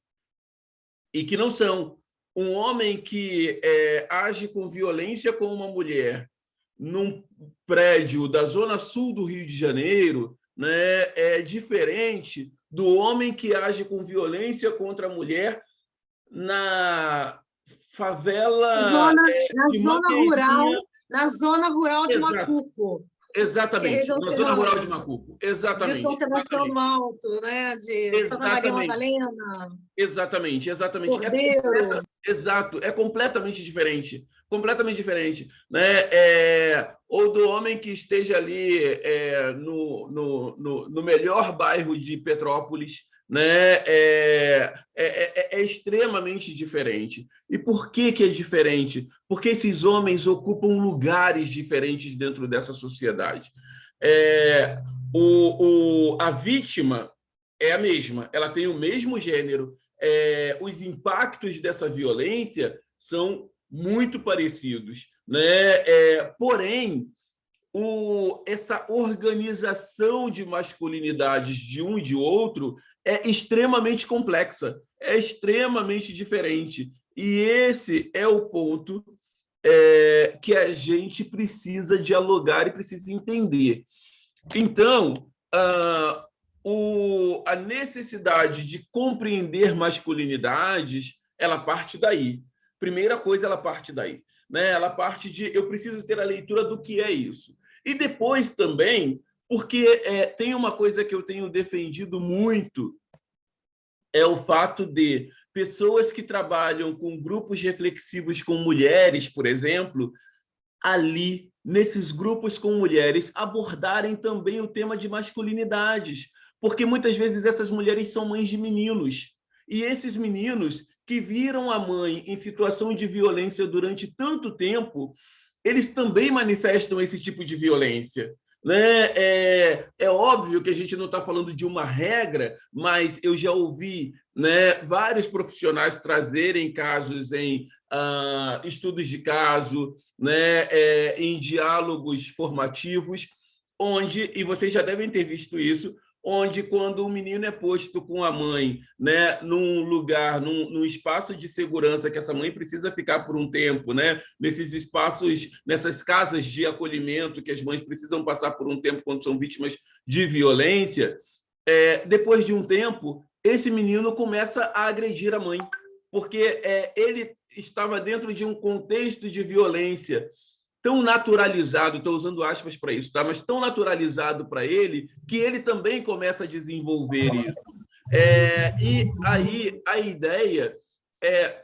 e que não são. um homem que age com violência com uma mulher num prédio da zona sul do Rio de Janeiro, né, é diferente do homem que age com violência contra a mulher na favela Na de zona Mangueirinha. rural, na zona rural de Exato. Macuco. Exatamente, na zona rural de Macuco. Exatamente. De São Sebastião do Alto, né? De Santa Maria Madalena. Exatamente. Cordeiro. Exato, é completamente diferente. Completamente diferente. Né? Ou do homem que esteja ali no melhor bairro de Petrópolis, né? É extremamente diferente. E por que é diferente? Porque esses homens ocupam lugares diferentes dentro dessa sociedade. A vítima é a mesma, ela tem o mesmo gênero, os impactos dessa violência são muito parecidos, né? Porém, essa organização de masculinidades de um e de outro é extremamente complexa, é extremamente diferente. E esse é o ponto que a gente precisa dialogar e precisa entender. Então, a necessidade de compreender masculinidades, ela parte daí. Primeira coisa, ela parte daí. Né? Ela parte de eu preciso ter a leitura do que é isso. E depois também, porque tem uma coisa que eu tenho defendido muito, é o fato de pessoas que trabalham com grupos reflexivos com mulheres, por exemplo, ali, nesses grupos com mulheres, abordarem também o tema de masculinidades, porque muitas vezes essas mulheres são mães de meninos, e esses meninos que viram a mãe em situação de violência durante tanto tempo, eles também manifestam esse tipo de violência. Né? É óbvio que a gente não está falando de uma regra, mas eu já ouvi, né, vários profissionais trazerem casos em estudos de caso, né, em diálogos formativos, onde, e vocês já devem ter visto isso, onde quando o menino é posto com a mãe, né, num lugar, num espaço de segurança que essa mãe precisa ficar por um tempo, né, nesses espaços, nessas casas de acolhimento que as mães precisam passar por um tempo quando são vítimas de violência, depois de um tempo, esse menino começa a agredir a mãe, porque ele estava dentro de um contexto de violência tão naturalizado, estou usando aspas para isso, tá? Mas tão naturalizado para ele, que ele também começa a desenvolver isso. E aí a ideia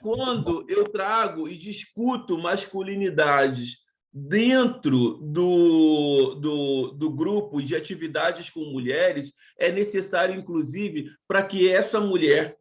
quando eu trago e discuto masculinidades dentro do grupo de atividades com mulheres, é necessário, inclusive, para que essa mulher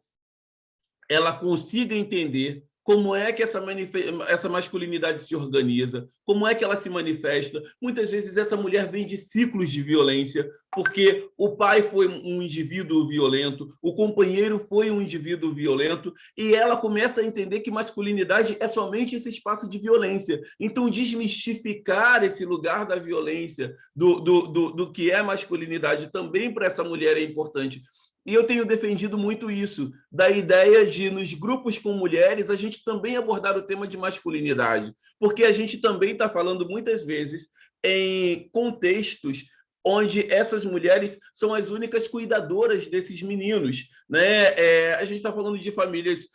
ela consiga entender como é que essa masculinidade se organiza, como é que ela se manifesta. Muitas vezes essa mulher vem de ciclos de violência, porque o pai foi um indivíduo violento, o companheiro foi um indivíduo violento, e ela começa a entender que masculinidade é somente esse espaço de violência. Então, desmistificar esse lugar da violência, do que é masculinidade, também para essa mulher é importante. E eu tenho defendido muito isso, da ideia de, nos grupos com mulheres, a gente também abordar o tema de masculinidade, porque a gente também está falando muitas vezes em contextos onde essas mulheres são as únicas cuidadoras desses meninos. Né? A gente está falando de famílias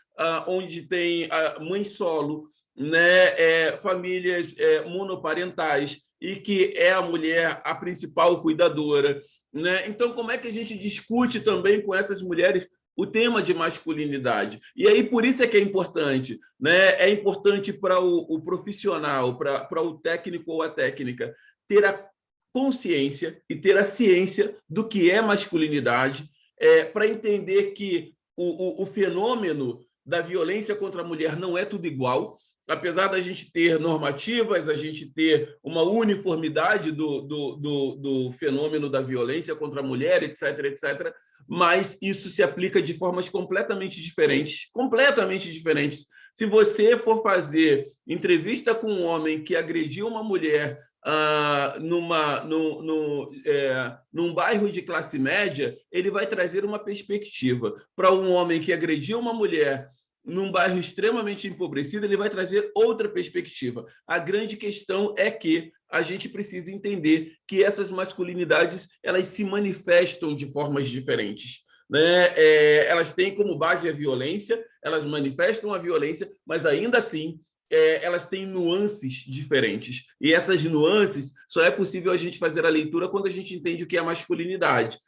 onde tem mãe solo, né? Famílias monoparentais, e que é a mulher a principal cuidadora. Né? Então, como é que a gente discute também com essas mulheres o tema de masculinidade? E aí, por isso é que é importante. Né? É importante para o profissional, para o técnico ou a técnica, ter a consciência e ter a ciência do que é masculinidade, para entender que o fenômeno da violência contra a mulher não é tudo igual. Apesar da gente ter normativas, a gente ter uma uniformidade do fenômeno da violência contra a mulher, etc., mas isso se aplica de formas completamente diferentes. Se você for fazer entrevista com um homem que agrediu uma mulher num bairro de classe média, ele vai trazer uma perspectiva. Para um homem que agrediu uma mulher num bairro extremamente empobrecido, ele vai trazer outra perspectiva. A grande questão é que a gente precisa entender que essas masculinidades elas se manifestam de formas diferentes. Né? Elas têm como base a violência, elas manifestam a violência, mas ainda assim elas têm nuances diferentes. E essas nuances só é possível a gente fazer a leitura quando a gente entende o que é masculinidade.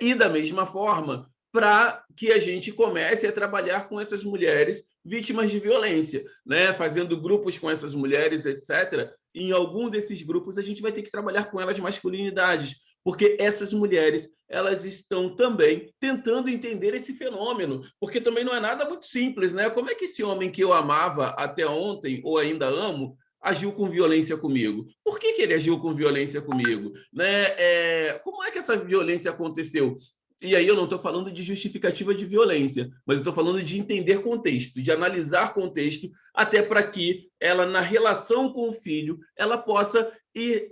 E da mesma forma, para que a gente comece a trabalhar com essas mulheres vítimas de violência, né? Fazendo grupos com essas mulheres, etc. Em algum desses grupos, a gente vai ter que trabalhar com elas masculinidades, porque essas mulheres elas estão também tentando entender esse fenômeno, porque também não é nada muito simples, né? Como é que esse homem que eu amava até ontem, ou ainda amo, agiu com violência comigo? Por que ele agiu com violência comigo? Né? Como é que essa violência aconteceu? E aí eu não estou falando de justificativa de violência, mas estou falando de entender contexto, de analisar contexto, até para que ela, na relação com o filho, ela possa ir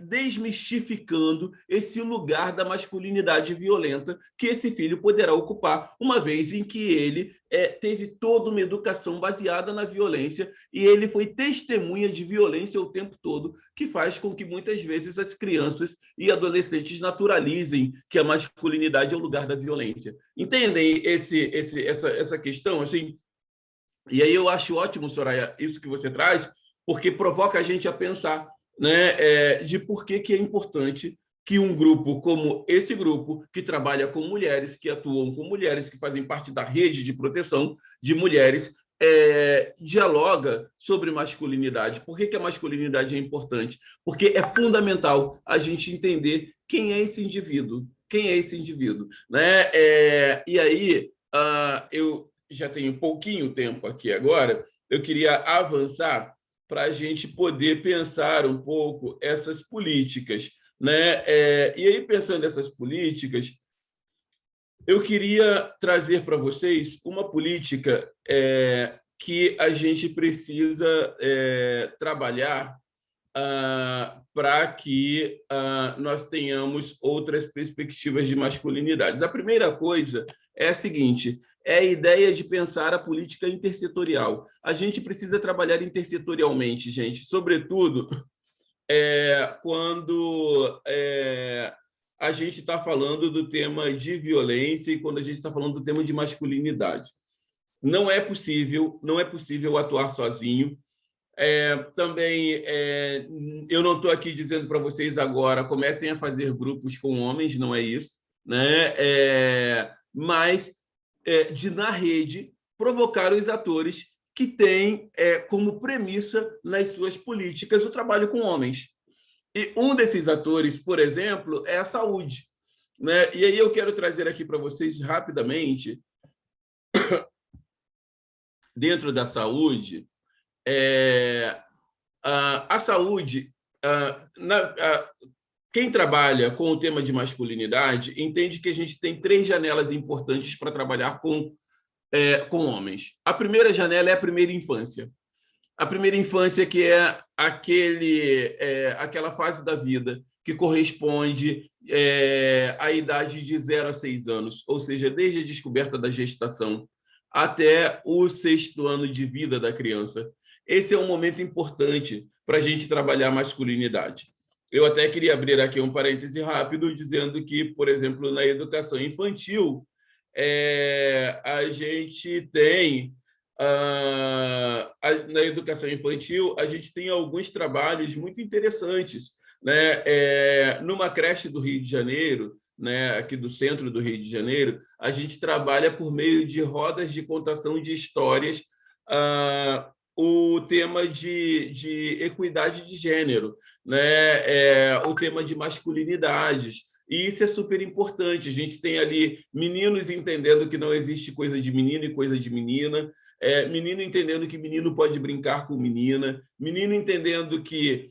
desmistificando esse lugar da masculinidade violenta que esse filho poderá ocupar, uma vez em que ele teve toda uma educação baseada na violência e ele foi testemunha de violência o tempo todo, que faz com que muitas vezes as crianças e adolescentes naturalizem que a masculinidade é o lugar da violência. Entendem essa questão? Assim, e aí eu acho ótimo, Soraya, isso que você traz, porque provoca a gente a pensar, né, de por que é importante que um grupo como esse grupo, que trabalha com mulheres, que atuam com mulheres, que fazem parte da rede de proteção de mulheres, dialoga sobre masculinidade. Por que a masculinidade é importante? Porque é fundamental a gente entender quem é esse indivíduo. Quem é esse indivíduo? Né? E aí, eu já tenho pouquinho tempo aqui agora, eu queria avançar para a gente poder pensar um pouco essas políticas. Né? E aí, pensando nessas políticas, eu queria trazer para vocês uma política que a gente precisa trabalhar para que nós tenhamos outras perspectivas de masculinidades. A primeira coisa é a seguinte: é a ideia de pensar a política intersetorial. A gente precisa trabalhar intersetorialmente, gente, sobretudo quando a gente está falando do tema de violência e quando a gente está falando do tema de masculinidade. Não é possível atuar sozinho. Também, eu não estou aqui dizendo para vocês agora, comecem a fazer grupos com homens, não é isso, né? Mas de, na rede, provocar os atores que têm como premissa nas suas políticas o trabalho com homens. E um desses atores, por exemplo, é a saúde. Né? E aí eu quero trazer aqui para vocês rapidamente, dentro da saúde, a saúde, quem trabalha com o tema de masculinidade entende que a gente tem 3 janelas importantes para trabalhar com homens. A primeira janela é a primeira infância. A primeira infância, que é aquela fase da vida que corresponde à idade de 0 a 6 anos, ou seja, desde a descoberta da gestação até o 6º ano de vida da criança. Esse é um momento importante para a gente trabalhar a masculinidade. Eu até queria abrir aqui um parêntese rápido, dizendo que, por exemplo, na educação infantil, a gente tem, na educação infantil, a gente tem alguns trabalhos muito interessantes. Né? Numa creche do Rio de Janeiro, né, aqui do centro do Rio de Janeiro, a gente trabalha por meio de rodas de contação de histórias o tema de equidade de gênero, né? O tema de masculinidades. E isso é super importante. A gente tem ali meninos entendendo que não existe coisa de menino e coisa de menina, menino entendendo que menino pode brincar com menina, menino entendendo que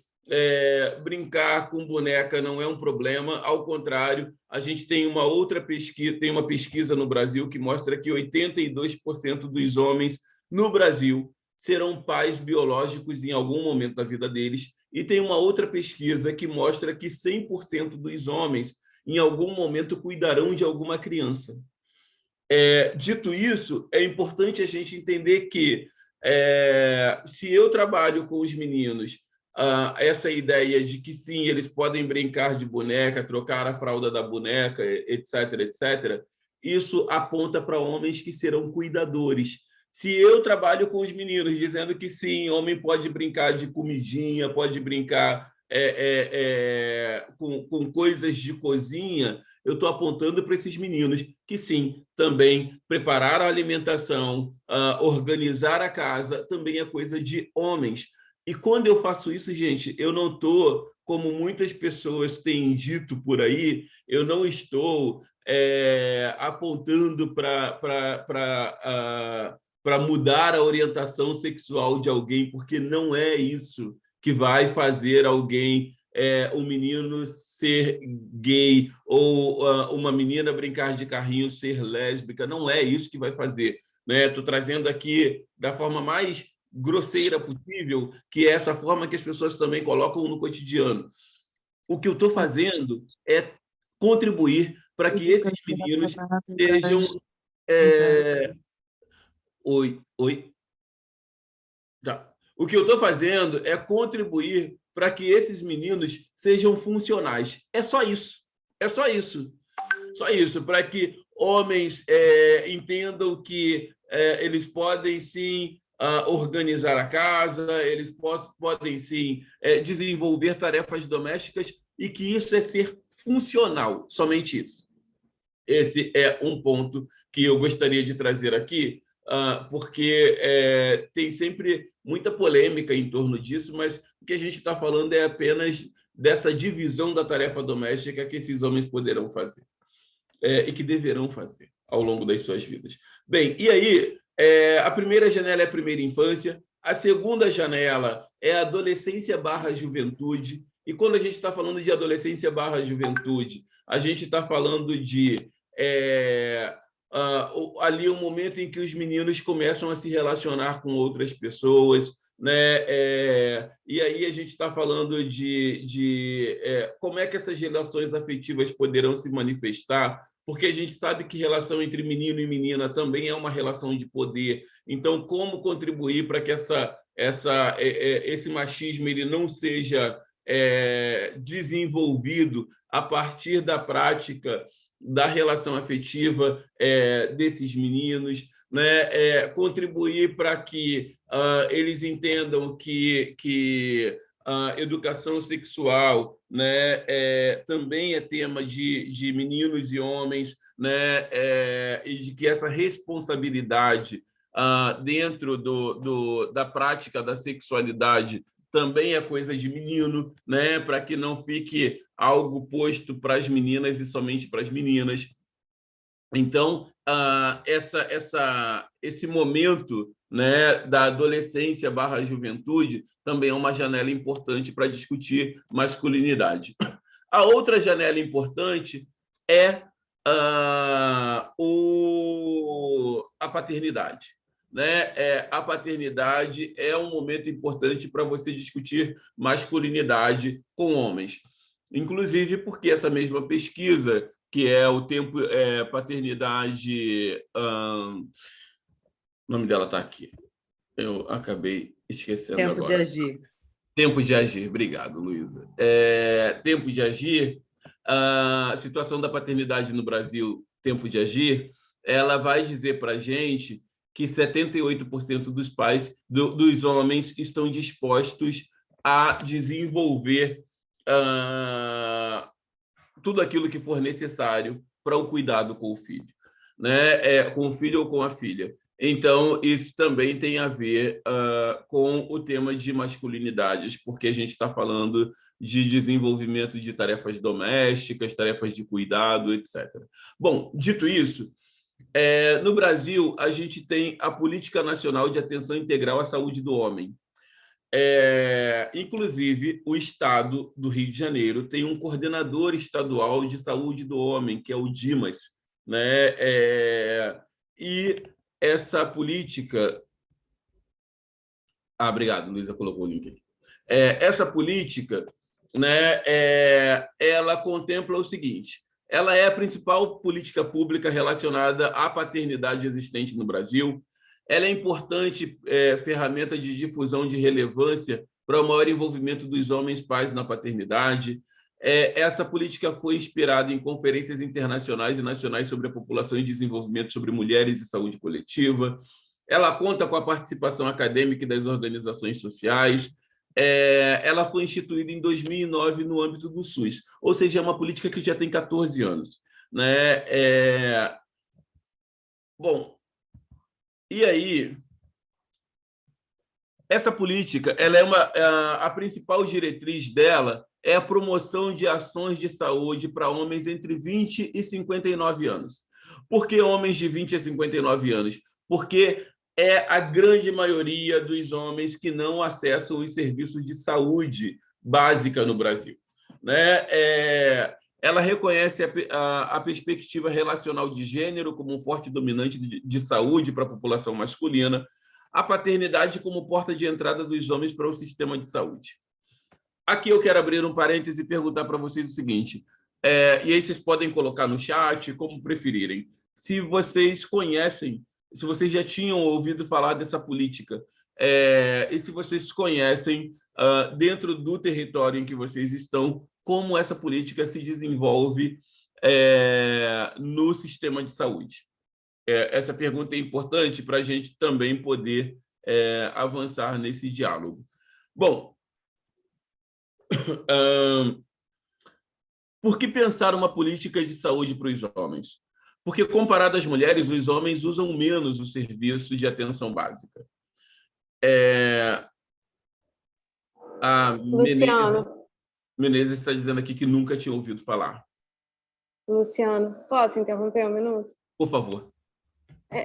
brincar com boneca não é um problema, ao contrário, a gente tem uma pesquisa no Brasil que mostra que 82% dos homens no Brasil serão pais biológicos em algum momento da vida deles, e tem uma outra pesquisa que mostra que 100% dos homens em algum momento cuidarão de alguma criança. Dito isso, é importante a gente entender que se eu trabalho com os meninos essa ideia de que sim, eles podem brincar de boneca, trocar a fralda da boneca, etc., etc., isso aponta para homens que serão cuidadores. Se eu trabalho com os meninos dizendo que sim, homem pode brincar de comidinha, pode brincar com coisas de cozinha, eu estou apontando para esses meninos que, sim, também preparar a alimentação, organizar a casa, também é coisa de homens. E quando eu faço isso, gente, eu não estou, como muitas pessoas têm dito por aí, eu não estou apontando para mudar a orientação sexual de alguém, porque não é isso que vai fazer alguém, um menino ser gay ou uma menina brincar de carrinho ser lésbica. Não é isso que vai fazer. Estou trazendo aqui da forma mais grosseira possível, que é essa forma que as pessoas também colocam no cotidiano. O que eu estou fazendo é contribuir para que esses meninos sejam... Oi? Já. O que eu estou fazendo é contribuir para que esses meninos sejam funcionais. É só isso. É só isso. Só isso, para que homens entendam que eles podem, sim, organizar a casa, eles podem, sim, desenvolver tarefas domésticas e que isso é ser funcional, somente isso. Esse é um ponto que eu gostaria de trazer aqui, porque tem sempre muita polêmica em torno disso, mas o que a gente está falando é apenas dessa divisão da tarefa doméstica que esses homens poderão fazer e que deverão fazer ao longo das suas vidas. Bem, e aí, a primeira janela é a primeira infância, a segunda janela é a adolescência/juventude, e quando a gente está falando de adolescência/juventude, a gente está falando de ali um momento em que os meninos começam a se relacionar com outras pessoas, né? E aí a gente está falando de como é que essas relações afetivas poderão se manifestar, porque a gente sabe que relação entre menino e menina também é uma relação de poder. Então, como contribuir para que esse machismo ele não seja desenvolvido a partir da prática da relação afetiva desses meninos, né? Contribuir para que eles entendam que educação sexual, né, também é tema de meninos e homens, né, e de que essa responsabilidade dentro da prática da sexualidade também é coisa de menino, né, para que não fique algo posto para as meninas e somente para as meninas. Então, esse momento, né, da adolescência/juventude também é uma janela importante para discutir masculinidade. A outra janela importante é a paternidade. Né? A paternidade é um momento importante para você discutir masculinidade com homens. Inclusive porque essa mesma pesquisa, que é o tempo paternidade... o nome dela está aqui. Eu acabei esquecendo agora. Tempo de agir. Tempo de agir. Obrigado, Luísa. Tempo de agir. A situação da paternidade no Brasil, tempo de agir, ela vai dizer para a gente que 78% dos pais, dos homens, estão dispostos a desenvolver tudo aquilo que for necessário para o cuidado com o filho, né? Com o filho ou com a filha. Então, isso também tem a ver com o tema de masculinidades, porque a gente está falando de desenvolvimento de tarefas domésticas, tarefas de cuidado, etc. Bom, dito isso, no Brasil, a gente tem a Política Nacional de Atenção Integral à Saúde do Homem. Inclusive, o Estado do Rio de Janeiro tem um coordenador estadual de saúde do homem, que é o Dimas, né? E essa política... obrigado, Luísa colocou o link aqui. Essa política, né, ela contempla o seguinte: Ela é a principal política pública relacionada à paternidade existente no Brasil. Ela é importante ferramenta de difusão de relevância para o maior envolvimento dos homens pais na paternidade. Essa política foi inspirada em conferências internacionais e nacionais sobre a população e desenvolvimento sobre mulheres e saúde coletiva. Ela conta com a participação acadêmica e das organizações sociais. Ela foi instituída em 2009 no âmbito do SUS, ou seja, é uma política que já tem 14 anos. Né? Bom, e aí, essa política, ela é a principal diretriz dela é a promoção de ações de saúde para homens entre 20 e 59 anos. Por que homens de 20 a 59 anos? Porque é a grande maioria dos homens que não acessam os serviços de saúde básica no Brasil. Né? Ela reconhece a perspectiva relacional de gênero como um forte dominante de saúde para a população masculina, a paternidade como porta de entrada dos homens para o sistema de saúde. Aqui eu quero abrir um parêntese e perguntar para vocês o seguinte, e aí vocês podem colocar no chat, como preferirem, se vocês conhecem, se vocês já tinham ouvido falar dessa política, e se vocês conhecem, dentro do território em que vocês estão, como essa política se desenvolve no sistema de saúde. Essa pergunta é importante para a gente também poder avançar nesse diálogo. Bom, por que pensar uma política de saúde para os homens? Porque, comparado às mulheres, os homens usam menos o serviço de atenção básica. A Luciano. Menezes está dizendo aqui que nunca tinha ouvido falar. Luciano, posso interromper um minuto? Por favor.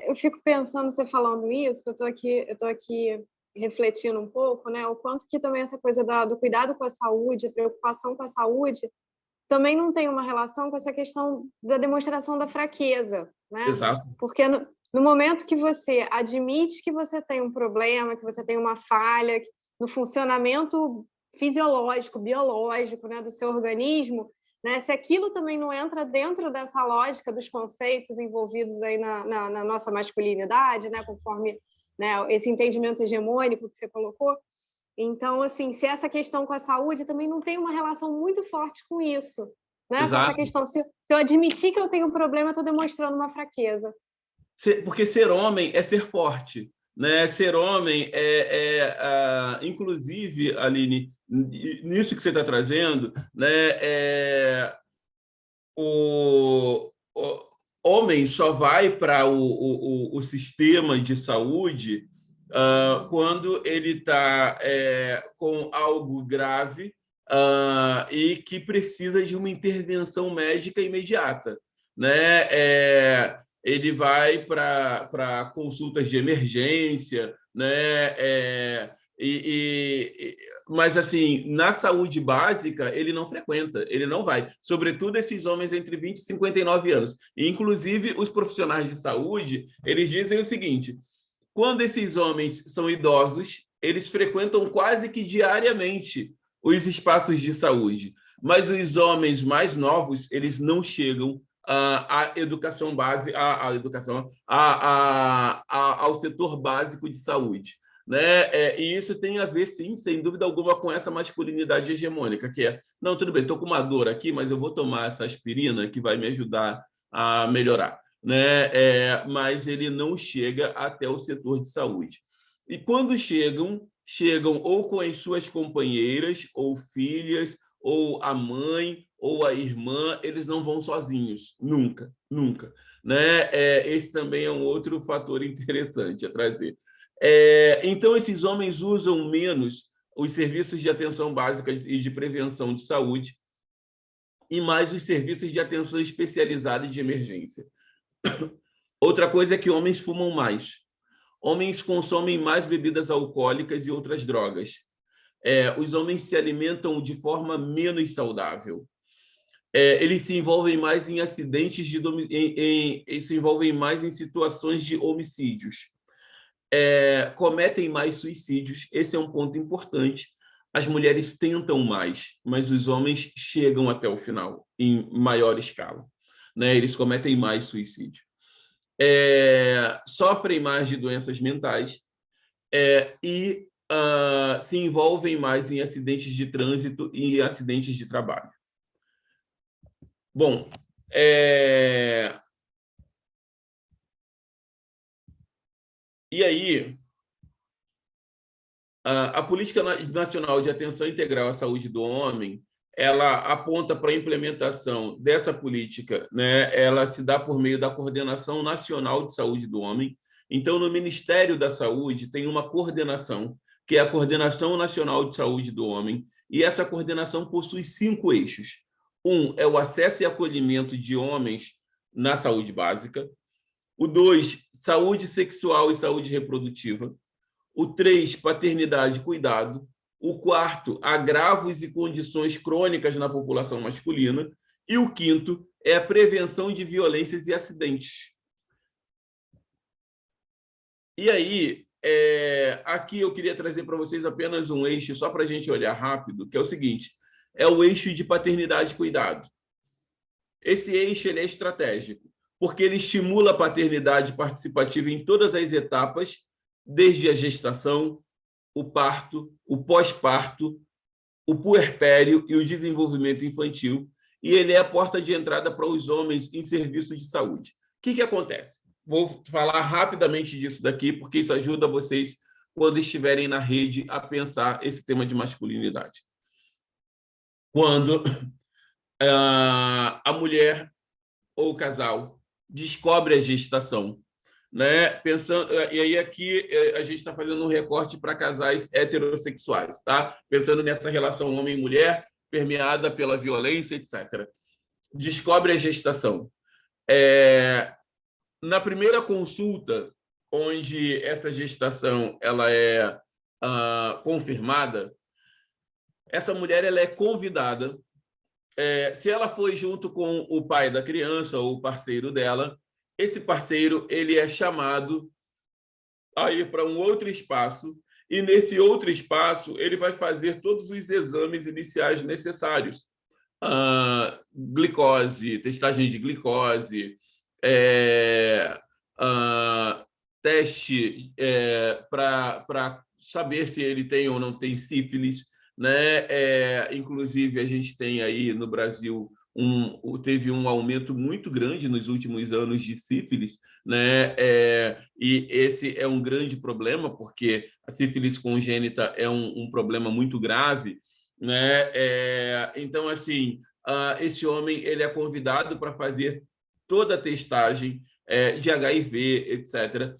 Eu fico pensando, você falando isso, eu estou aqui refletindo um pouco, né? O quanto que também essa coisa do cuidado com a saúde, a preocupação com a saúde, também não tem uma relação com essa questão da demonstração da fraqueza, né? Exato. Porque no momento que você admite que você tem um problema, que você tem uma falha no funcionamento fisiológico, biológico, né, do seu organismo, né, se aquilo também não entra dentro dessa lógica dos conceitos envolvidos aí na nossa masculinidade, né, conforme, né, esse entendimento hegemônico que você colocou, então, assim, se essa questão com a saúde também não tem uma relação muito forte com isso, né? Exato. Com essa questão, se eu admitir que eu tenho um problema, eu estou demonstrando uma fraqueza. Porque ser homem é ser forte, né? Ser homem inclusive, Aline, nisso que você está trazendo, né? O homem só vai para o sistema de saúde quando ele está com algo grave e que precisa de uma intervenção médica imediata, né? Ele vai para consultas de emergência, né? Mas, assim, na saúde básica, ele não frequenta, ele não vai. Sobretudo esses homens entre 20 e 59 anos. E, inclusive, os profissionais de saúde, eles dizem o seguinte: quando esses homens são idosos, eles frequentam quase que diariamente os espaços de saúde. Mas os homens mais novos, eles não chegam à educação base, ao setor básico de saúde. Né? E isso tem a ver, sim, sem dúvida alguma, com essa masculinidade hegemônica, que não, tudo bem, estou com uma dor aqui, mas eu vou tomar essa aspirina que vai me ajudar a melhorar. Né? Mas ele não chega até o setor de saúde. E quando chegam ou com as suas companheiras, ou filhas, ou a mãe, ou a irmã, eles não vão sozinhos, nunca, nunca. Né? Esse também é um outro fator interessante a trazer. Então, esses homens usam menos os serviços de atenção básica e de prevenção de saúde e mais os serviços de atenção especializada e de emergência. Outra coisa é que homens fumam mais. Homens consomem mais bebidas alcoólicas e outras drogas. Os homens se alimentam de forma menos saudável. Eles se envolvem mais em acidentes, se envolvem mais em situações de homicídios. Cometem mais suicídios. Esse é um ponto importante. As mulheres tentam mais, mas os homens chegam até o final, em maior escala. né? Eles cometem mais suicídio. Sofrem mais de doenças mentais e se envolvem mais em acidentes de trânsito e acidentes de trabalho. Bom, e aí, a Política Nacional de Atenção Integral à Saúde do Homem, ela aponta para a implementação dessa política, né? Ela se dá por meio da Coordenação Nacional de Saúde do Homem. Então, no Ministério da Saúde, tem uma coordenação, que é a Coordenação Nacional de Saúde do Homem, e essa coordenação possui 5 eixos. Um é o acesso e acolhimento de homens na saúde básica. O 2, saúde sexual e saúde reprodutiva. O 3, paternidade e cuidado. O 4, agravos e condições crônicas na população masculina. E o 5º é a prevenção de violências e acidentes. E aí, aqui eu queria trazer para vocês apenas um eixo, só para a gente olhar rápido, que é o seguinte, é o eixo de paternidade e cuidado. Esse eixo ele é estratégico, porque ele estimula a paternidade participativa em todas as etapas, desde a gestação, o parto, o pós-parto, o puerpério e o desenvolvimento infantil, e ele é a porta de entrada para os homens em serviço de saúde. O que acontece? Vou falar rapidamente disso daqui, porque isso ajuda vocês, quando estiverem na rede, a pensar esse tema de masculinidade. Quando a mulher ou o casal descobre a gestação, né? Pensando, e aí aqui a gente está fazendo um recorte para casais heterossexuais, tá? Pensando nessa relação homem-mulher permeada pela violência, etc. Descobre a gestação. Na primeira consulta, onde essa gestação ela é confirmada, essa mulher ela é convidada, se ela foi junto com o pai da criança ou o parceiro dela, esse parceiro ele é chamado a ir para um outro espaço, e nesse outro espaço ele vai fazer todos os exames iniciais necessários. Glicose, testagem de glicose, teste para saber se ele tem ou não tem sífilis, né? Inclusive, a gente tem aí no Brasil teve um aumento muito grande nos últimos anos de sífilis, né? E esse é um grande problema, porque a sífilis congênita é um problema muito grave, né? Então, assim, esse homem ele é convidado para fazer toda a testagem de HIV, etc.,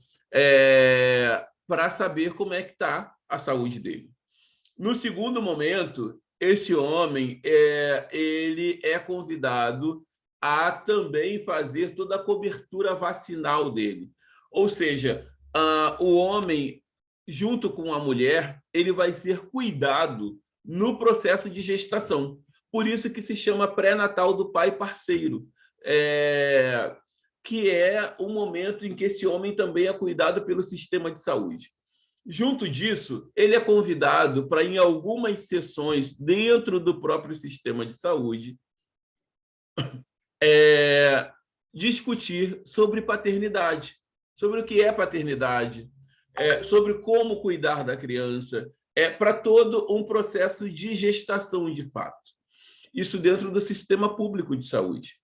para saber como é que está a saúde dele. No segundo momento, esse homem ele é convidado a também fazer toda a cobertura vacinal dele. Ou seja, o homem, junto com a mulher, ele vai ser cuidado no processo de gestação. Por isso que se chama pré-natal do pai parceiro, que é o momento em que esse homem também é cuidado pelo sistema de saúde. Junto disso, ele é convidado para, em algumas sessões dentro do próprio sistema de saúde, discutir sobre paternidade, sobre o que é paternidade, sobre como cuidar da criança, para todo um processo de gestação de fato. Isso dentro do sistema público de saúde.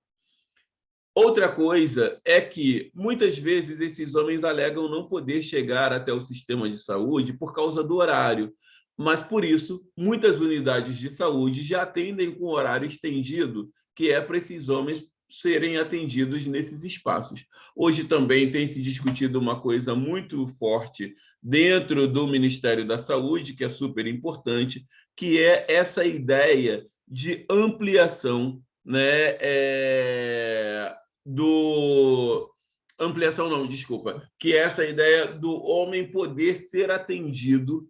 Outra coisa é que, muitas vezes, esses homens alegam não poder chegar até o sistema de saúde por causa do horário, mas, por isso, muitas unidades de saúde já atendem com horário estendido, que é para esses homens serem atendidos nesses espaços. Hoje também tem se discutido uma coisa muito forte dentro do Ministério da Saúde, que é super importante, que é essa ideia de ampliação, né, que é essa ideia do homem poder ser atendido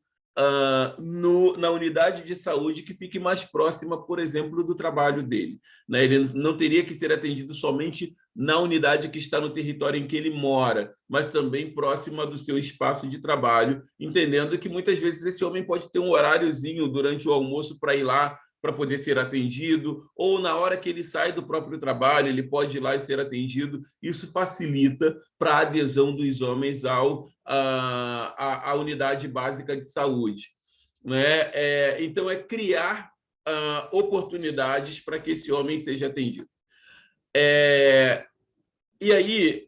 na unidade de saúde que fique mais próxima, por exemplo, do trabalho dele, né? Ele não teria que ser atendido somente na unidade que está no território em que ele mora, mas também próxima do seu espaço de trabalho, entendendo que muitas vezes esse homem pode ter um horáriozinho durante o almoço para ir lá para poder ser atendido, ou na hora que ele sai do próprio trabalho, ele pode ir lá e ser atendido. Isso facilita para a adesão dos homens à unidade básica de saúde, né? Então, é criar oportunidades para que esse homem seja atendido. E aí,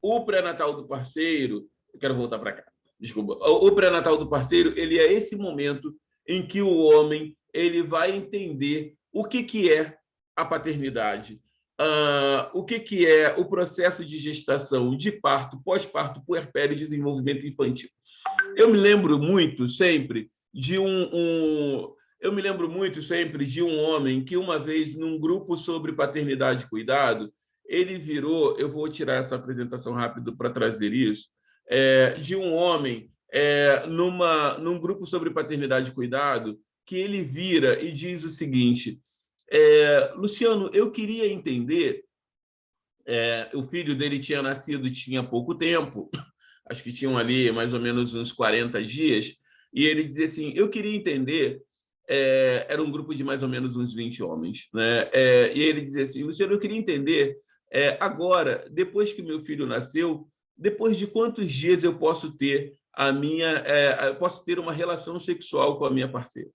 o pré-natal do parceiro, eu quero voltar para cá, desculpa, o pré-natal do parceiro, ele é esse momento em que o homem ele vai entender o que é a paternidade, o que é o processo de gestação, de parto, pós-parto, puerpério e desenvolvimento infantil. Eu me lembro muito sempre de eu me lembro muito sempre de um homem que uma vez num grupo sobre paternidade e cuidado, ele virou, eu vou tirar essa apresentação rápido para trazer isso, de um homem num grupo sobre paternidade e cuidado, que ele vira e diz o seguinte: Luciano, eu queria entender, o filho dele tinha nascido, tinha pouco tempo, acho que tinham ali mais ou menos uns 40 dias, e ele dizia assim, eu queria entender, era um grupo de mais ou menos uns 20 homens, né? E ele dizia assim, Luciano, eu queria entender, agora, depois que meu filho nasceu, depois de quantos dias eu posso ter posso ter uma relação sexual com a minha parceira,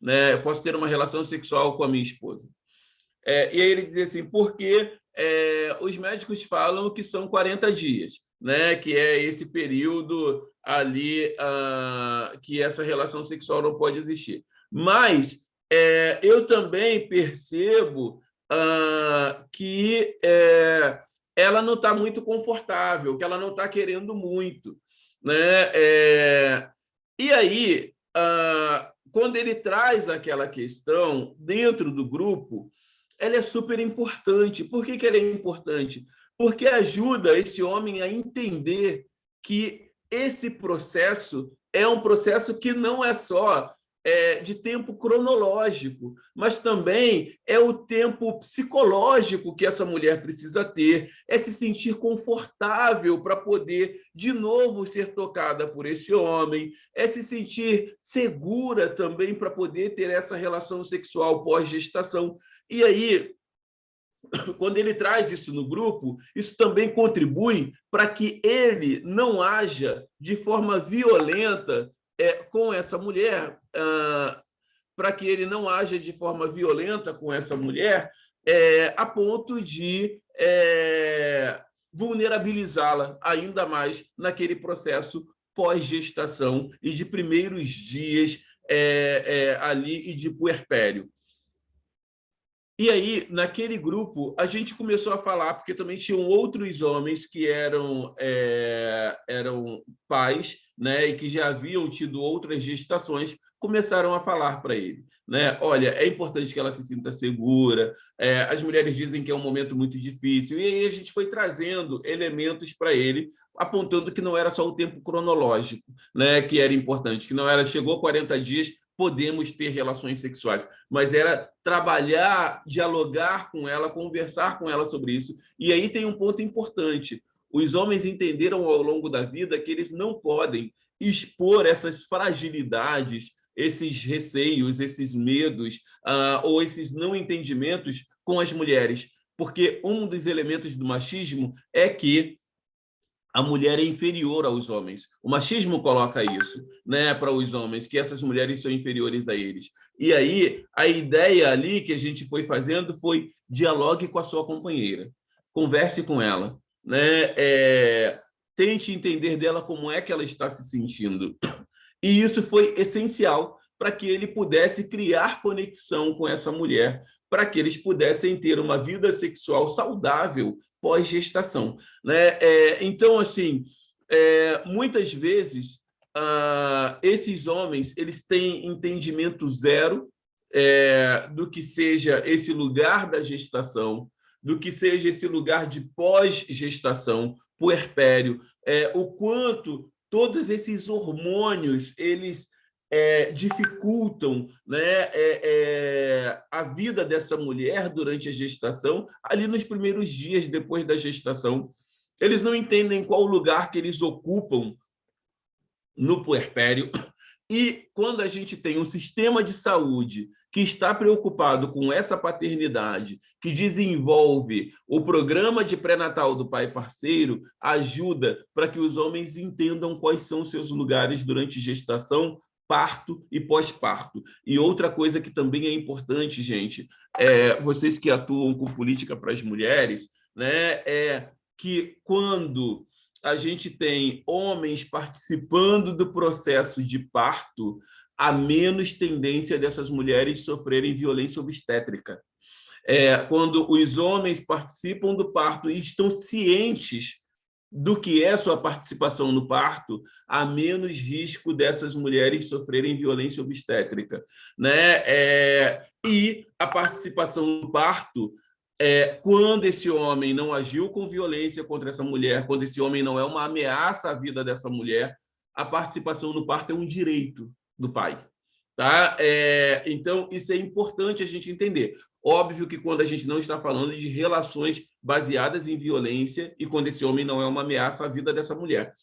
né? Eu posso ter uma relação sexual com a minha esposa. E aí ele dizia assim, porque os médicos falam que são 40 dias, né? Que é esse período ali que essa relação sexual não pode existir. Mas eu também percebo que ela não está muito confortável, que ela não está querendo muito, né? E aí, quando ele traz aquela questão dentro do grupo, ela é super importante. Por que ela é importante? Porque ajuda esse homem a entender que esse processo é um processo que não é só de tempo cronológico, mas também é o tempo psicológico que essa mulher precisa ter, é se sentir confortável para poder, de novo, ser tocada por esse homem, é se sentir segura também para poder ter essa relação sexual pós-gestação. E aí, quando ele traz isso no grupo, isso também contribui para que ele não haja de forma violenta com essa mulher, para que ele não haja de forma violenta com essa mulher, a ponto de vulnerabilizá-la ainda mais naquele processo pós-gestação e de primeiros dias ali e de puerpério. E aí, naquele grupo, a gente começou a falar, porque também tinham outros homens que eram pais, né, e que já haviam tido outras gestações, começaram a falar para ele, né? Olha, é importante que ela se sinta segura, as mulheres dizem que é um momento muito difícil, e aí a gente foi trazendo elementos para ele, apontando que não era só o tempo cronológico, né, que era importante, que não era, chegou 40 dias, podemos ter relações sexuais, mas era trabalhar, dialogar com ela, conversar com ela sobre isso. E aí tem um ponto importante. Os homens entenderam ao longo da vida que eles não podem expor essas fragilidades, esses receios, esses medos, ou esses não entendimentos com as mulheres, porque um dos elementos do machismo é que a mulher é inferior aos homens. O machismo coloca isso, né, para os homens, que essas mulheres são inferiores a eles. E aí, a ideia ali que a gente foi fazendo foi dialogue com a sua companheira, converse com ela, né, tente entender dela como é que ela está se sentindo. E isso foi essencial para que ele pudesse criar conexão com essa mulher, para que eles pudessem ter uma vida sexual saudável pós-gestação, né? Então, assim, muitas vezes esses homens eles têm entendimento zero do que seja esse lugar da gestação, do que seja esse lugar de pós-gestação, puerpério, o quanto todos esses hormônios eles dificultam, né, a vida dessa mulher durante a gestação, ali nos primeiros dias depois da gestação. Eles não entendem qual o lugar que eles ocupam no puerpério. E quando a gente tem um sistema de saúde que está preocupado com essa paternidade, que desenvolve o programa de pré-natal do pai parceiro, ajuda para que os homens entendam quais são os seus lugares durante gestação, parto e pós-parto. E outra coisa que também é importante, gente, vocês que atuam com política para as mulheres, né, é que quando a gente tem homens participando do processo de parto, há menos tendência dessas mulheres sofrerem violência obstétrica. Quando os homens participam do parto e estão cientes do que é sua participação no parto, há menos risco dessas mulheres sofrerem violência obstétrica, né? E a participação no parto, quando esse homem não agiu com violência contra essa mulher, quando esse homem não é uma ameaça à vida dessa mulher, a participação no parto é um direito do pai. Tá? Então, isso é importante a gente entender. Óbvio que quando a gente não está falando de relações baseadas em violência e quando esse homem não é uma ameaça à vida dessa mulher.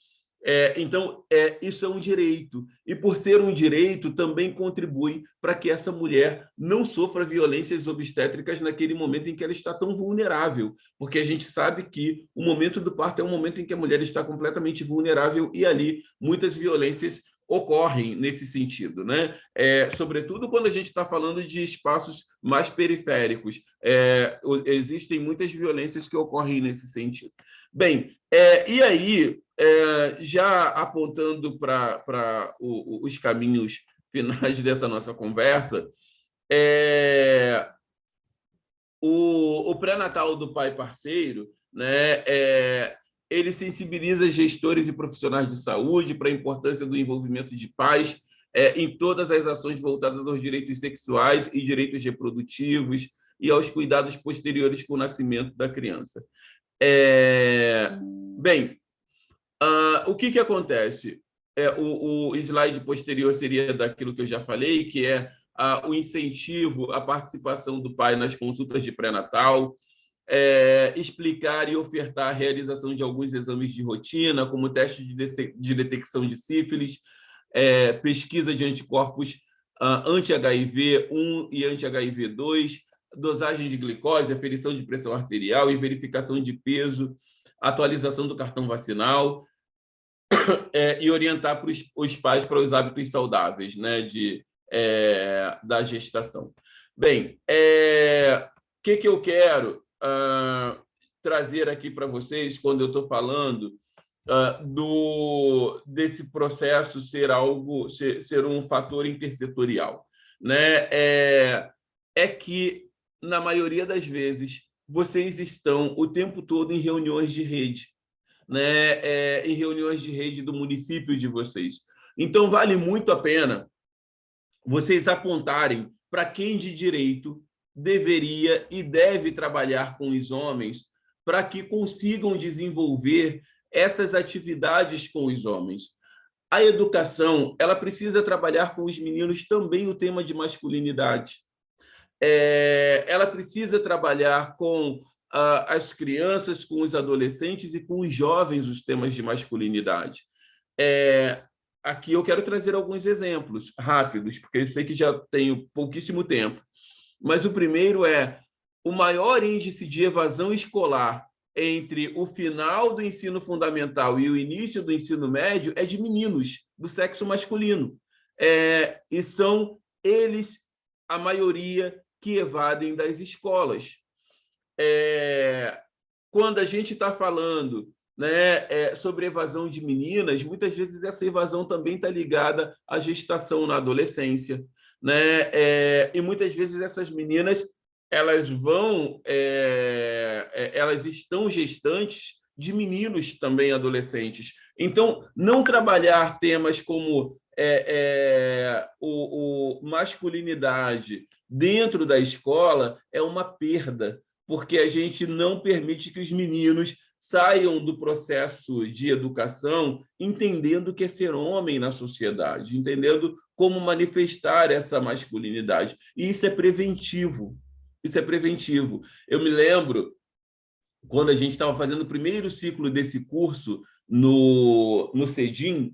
Então, isso é um direito. E, por ser um direito, também contribui para que essa mulher não sofra violências obstétricas naquele momento em que ela está tão vulnerável. Porque a gente sabe que o momento do parto é um momento em que a mulher está completamente vulnerável e ali muitas violências ocorrem nesse sentido, né? Sobretudo quando a gente está falando de espaços mais periféricos. Existem muitas violências que ocorrem nesse sentido. Bem, e aí, já apontando para os caminhos finais dessa nossa conversa, o pré-natal do pai parceiro, né, ele sensibiliza gestores e profissionais de saúde para a importância do envolvimento de pais em todas as ações voltadas aos direitos sexuais e direitos reprodutivos e aos cuidados posteriores com o nascimento da criança. Bem, o que acontece? O slide posterior seria daquilo que eu já falei, que é o incentivo à participação do pai nas consultas de pré-natal, explicar e ofertar a realização de alguns exames de rotina, como teste de detecção de sífilis, pesquisa de anticorpos anti-HIV-1 e anti-HIV-2, dosagem de glicose, aferição de pressão arterial e verificação de peso, atualização do cartão vacinal, e orientar os pais para os hábitos saudáveis, né, da gestação. Bem, o que eu quero trazer aqui para vocês quando eu estou falando desse processo ser um fator intersetorial, né? Que, na maioria das vezes, vocês estão o tempo todo em reuniões de rede, né? Em reuniões de rede do município de vocês. Então, vale muito a pena vocês apontarem para quem de direito deveria e deve trabalhar com os homens para que consigam desenvolver essas atividades com os homens. A educação, ela precisa trabalhar com os meninos também o tema de masculinidade. Ela precisa trabalhar com as crianças, com os adolescentes e com os jovens os temas de masculinidade. Aqui eu quero trazer alguns exemplos rápidos, porque eu sei que já tenho pouquíssimo tempo. Mas o primeiro o maior índice de evasão escolar entre o final do ensino fundamental e o início do ensino médio é de meninos do sexo masculino. E são eles, a maioria, que evadem das escolas. Quando a gente está falando, né, sobre evasão de meninas, muitas vezes essa evasão também está ligada à gestação na adolescência, né? E muitas vezes essas meninas elas estão gestantes de meninos também adolescentes. Então, não trabalhar temas como masculinidade dentro da escola é uma perda, porque a gente não permite que os meninos saiam do processo de educação entendendo o que é ser homem na sociedade, entendendo como manifestar essa masculinidade. E isso é preventivo. Isso é preventivo. Eu me lembro, quando a gente estava fazendo o primeiro ciclo desse curso no CEDIM,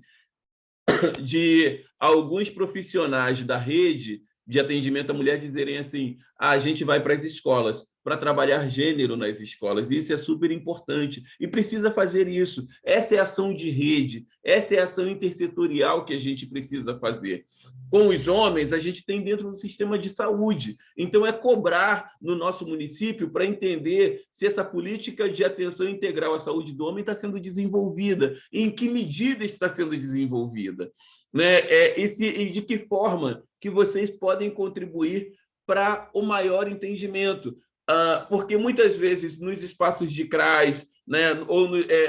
de alguns profissionais da rede de atendimento à mulher dizerem assim: a gente vai para as escolas para trabalhar gênero nas escolas. Isso é super importante e precisa fazer isso. Essa é a ação de rede, essa é a ação intersetorial que a gente precisa fazer. Com os homens, a gente tem dentro do sistema de saúde. Então, é cobrar no nosso município para entender se essa política de atenção integral à saúde do homem está sendo desenvolvida, em que medida está sendo desenvolvida, né? E de que forma que vocês podem contribuir para o maior entendimento. Porque muitas vezes nos espaços de CRAS, né, ou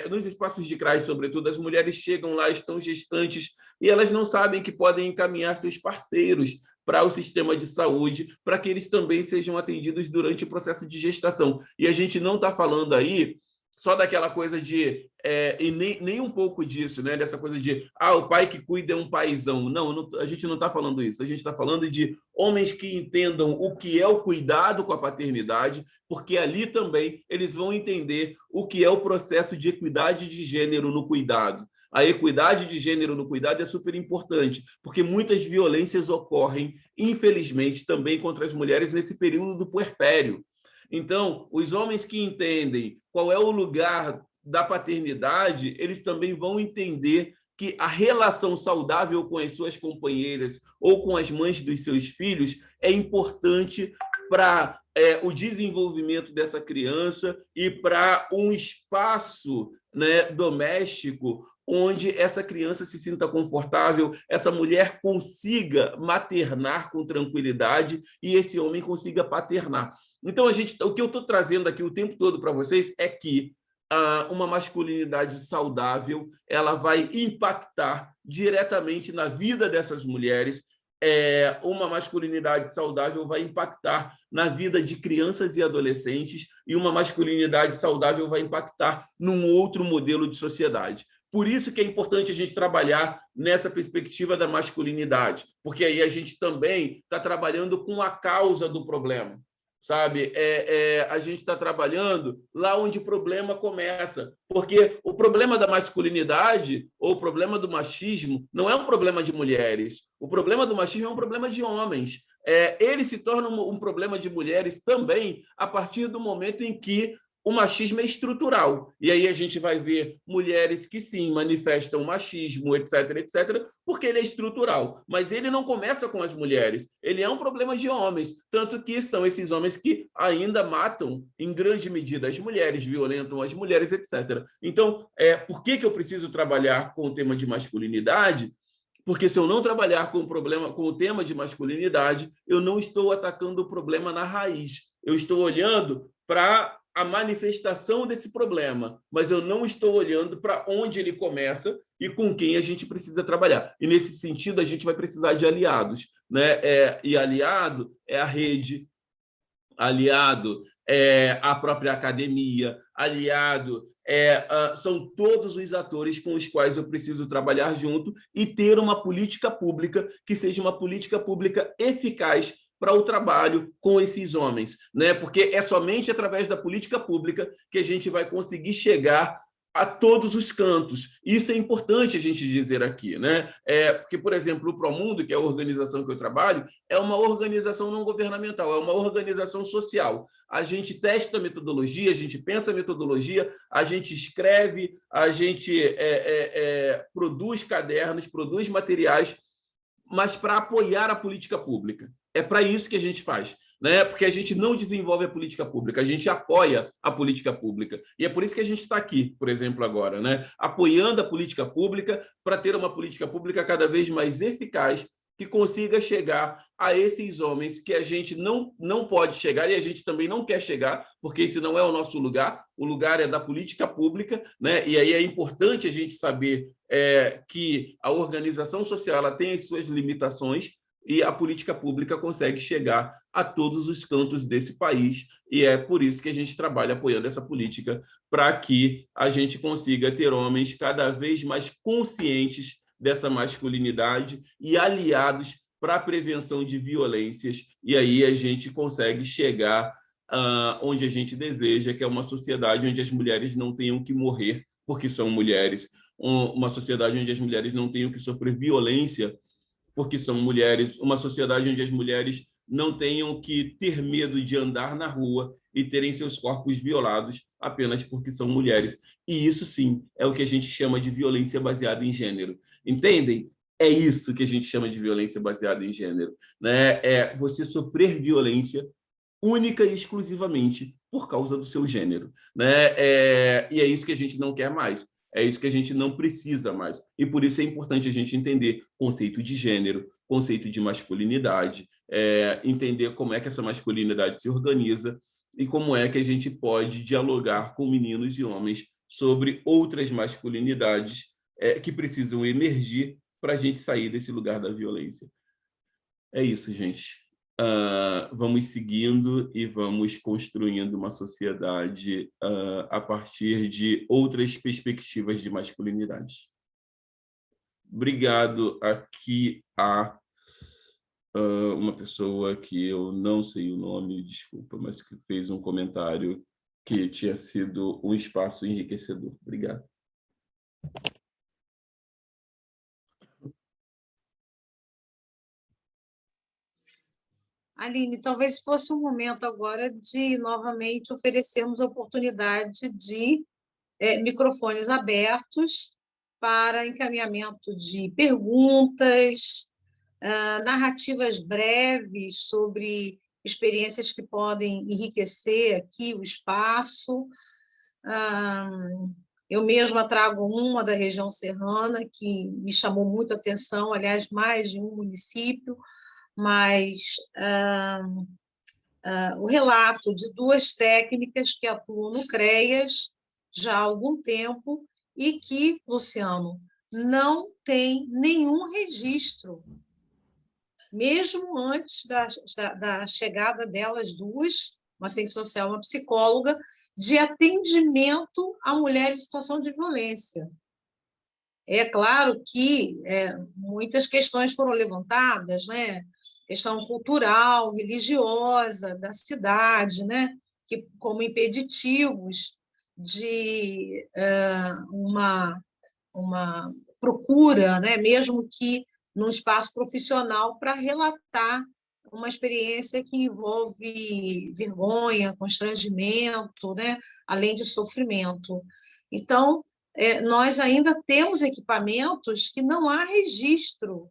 nos espaços de CRAS, sobretudo, as mulheres chegam lá, estão gestantes, e elas não sabem que podem encaminhar seus parceiros para o sistema de saúde, para que eles também sejam atendidos durante o processo de gestação. E a gente não está falando aí só daquela coisa de... e nem um pouco disso, né? Dessa coisa de o pai que cuida é um paizão. Não, a gente não está falando isso. A gente está falando de homens que entendam o que é o cuidado com a paternidade, porque ali também eles vão entender o que é o processo de equidade de gênero no cuidado. A equidade de gênero no cuidado é super importante, porque muitas violências ocorrem, infelizmente, também contra as mulheres nesse período do puerpério. Então, os homens que entendem qual é o lugar da paternidade, eles também vão entender que a relação saudável com as suas companheiras ou com as mães dos seus filhos é importante para o desenvolvimento dessa criança e para um espaço, né, doméstico onde essa criança se sinta confortável, essa mulher consiga maternar com tranquilidade e esse homem consiga paternar. Então, o que eu estou trazendo aqui o tempo todo para vocês é que uma masculinidade saudável ela vai impactar diretamente na vida dessas mulheres. Uma masculinidade saudável vai impactar na vida de crianças e adolescentes e uma masculinidade saudável vai impactar num outro modelo de sociedade. Por isso que é importante a gente trabalhar nessa perspectiva da masculinidade, porque aí a gente também está trabalhando com a causa do problema, sabe? A gente está trabalhando lá onde o problema começa, porque o problema da masculinidade ou o problema do machismo não é um problema de mulheres, o problema do machismo é um problema de homens. Ele se torna um problema de mulheres também a partir do momento em que o machismo é estrutural. E aí a gente vai ver mulheres que, sim, manifestam machismo, etc., etc., porque ele é estrutural. Mas ele não começa com as mulheres. Ele é um problema de homens. Tanto que são esses homens que ainda matam, em grande medida, as mulheres, violentam as mulheres, etc. Então, por que eu preciso trabalhar com o tema de masculinidade? Porque se eu não trabalhar com o tema de masculinidade, eu não estou atacando o problema na raiz. Eu estou olhando para a manifestação desse problema, mas eu não estou olhando para onde ele começa e com quem a gente precisa trabalhar. E, nesse sentido, a gente vai precisar de aliados, né? E aliado é a rede, aliado é a própria academia, aliado são todos os atores com os quais eu preciso trabalhar junto e ter uma política pública que seja uma política pública eficaz para o trabalho com esses homens, né? Porque é somente através da política pública que a gente vai conseguir chegar a todos os cantos. Isso é importante a gente dizer aqui, né? Porque, por exemplo, o Promundo, que é a organização que eu trabalho, é uma organização não governamental, é uma organização social. A gente testa a metodologia, a gente pensa a metodologia, a gente escreve, a gente produz cadernos, produz materiais, mas para apoiar a política pública. É para isso que a gente faz, né? Porque a gente não desenvolve a política pública, a gente apoia a política pública. E é por isso que a gente está aqui, por exemplo, agora, né? Apoiando a política pública para ter uma política pública cada vez mais eficaz que consiga chegar a esses homens que a gente não pode chegar e a gente também não quer chegar, porque esse não é o nosso lugar, o lugar é da política pública, né? E aí é importante a gente saber que a organização social ela tem as suas limitações e a política pública consegue chegar a todos os cantos desse país, e é por isso que a gente trabalha apoiando essa política, para que a gente consiga ter homens cada vez mais conscientes dessa masculinidade e aliados para a prevenção de violências, e aí a gente consegue chegar onde a gente deseja, que é uma sociedade onde as mulheres não tenham que morrer porque são mulheres, uma sociedade onde as mulheres não tenham que sofrer violência porque são mulheres, uma sociedade onde as mulheres não tenham que ter medo de andar na rua e terem seus corpos violados apenas porque são mulheres. E isso, sim, é o que a gente chama de violência baseada em gênero. Entendem? É isso que a gente chama de violência baseada em gênero, né? É você sofrer violência única e exclusivamente por causa do seu gênero, né? E é isso que a gente não quer mais. É isso que a gente não precisa mais. E por isso é importante a gente entender conceito de gênero, conceito de masculinidade, entender como é que essa masculinidade se organiza e como é que a gente pode dialogar com meninos e homens sobre outras masculinidades que precisam emergir para a gente sair desse lugar da violência. É isso, gente. Vamos seguindo e vamos construindo uma sociedade a partir de outras perspectivas de masculinidade. Obrigado. Aqui há uma pessoa que eu não sei o nome, desculpa, mas que fez um comentário que tinha sido um espaço enriquecedor. Obrigado. Aline, talvez fosse um momento agora de novamente oferecermos a oportunidade de microfones abertos para encaminhamento de perguntas, narrativas breves sobre experiências que podem enriquecer aqui o espaço. Eu mesma trago uma da região serrana, que me chamou muito a atenção, aliás, mais de um município, mas o relato de duas técnicas que atuam no CREAS já há algum tempo e que, Luciano, não tem nenhum registro, mesmo antes da chegada delas duas, uma assistente social, uma psicóloga, de atendimento a mulheres em situação de violência. É claro que muitas questões foram levantadas, né? Questão cultural, religiosa da cidade, né? Que, como impeditivos de uma procura, né? Mesmo que num espaço profissional, para relatar uma experiência que envolve vergonha, constrangimento, né? Além de sofrimento. Então, nós ainda temos equipamentos que não há registro,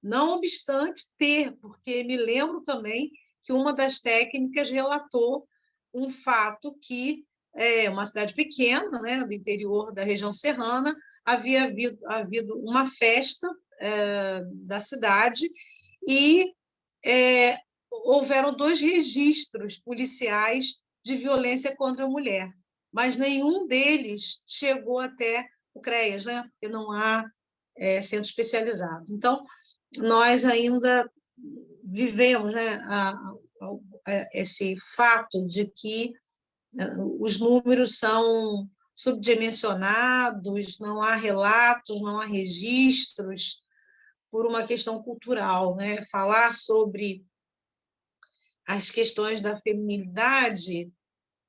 não obstante ter, porque me lembro também que uma das técnicas relatou um fato que uma cidade pequena, né, do interior da região serrana, havia havido uma festa da cidade e houveram 2 registros policiais de violência contra a mulher, mas nenhum deles chegou até o CREAS, né? Porque não há centro especializado. Então, nós ainda vivemos, né, esse fato de que os números são subdimensionados, não há relatos, não há registros, por uma questão cultural, né? Falar sobre as questões da feminilidade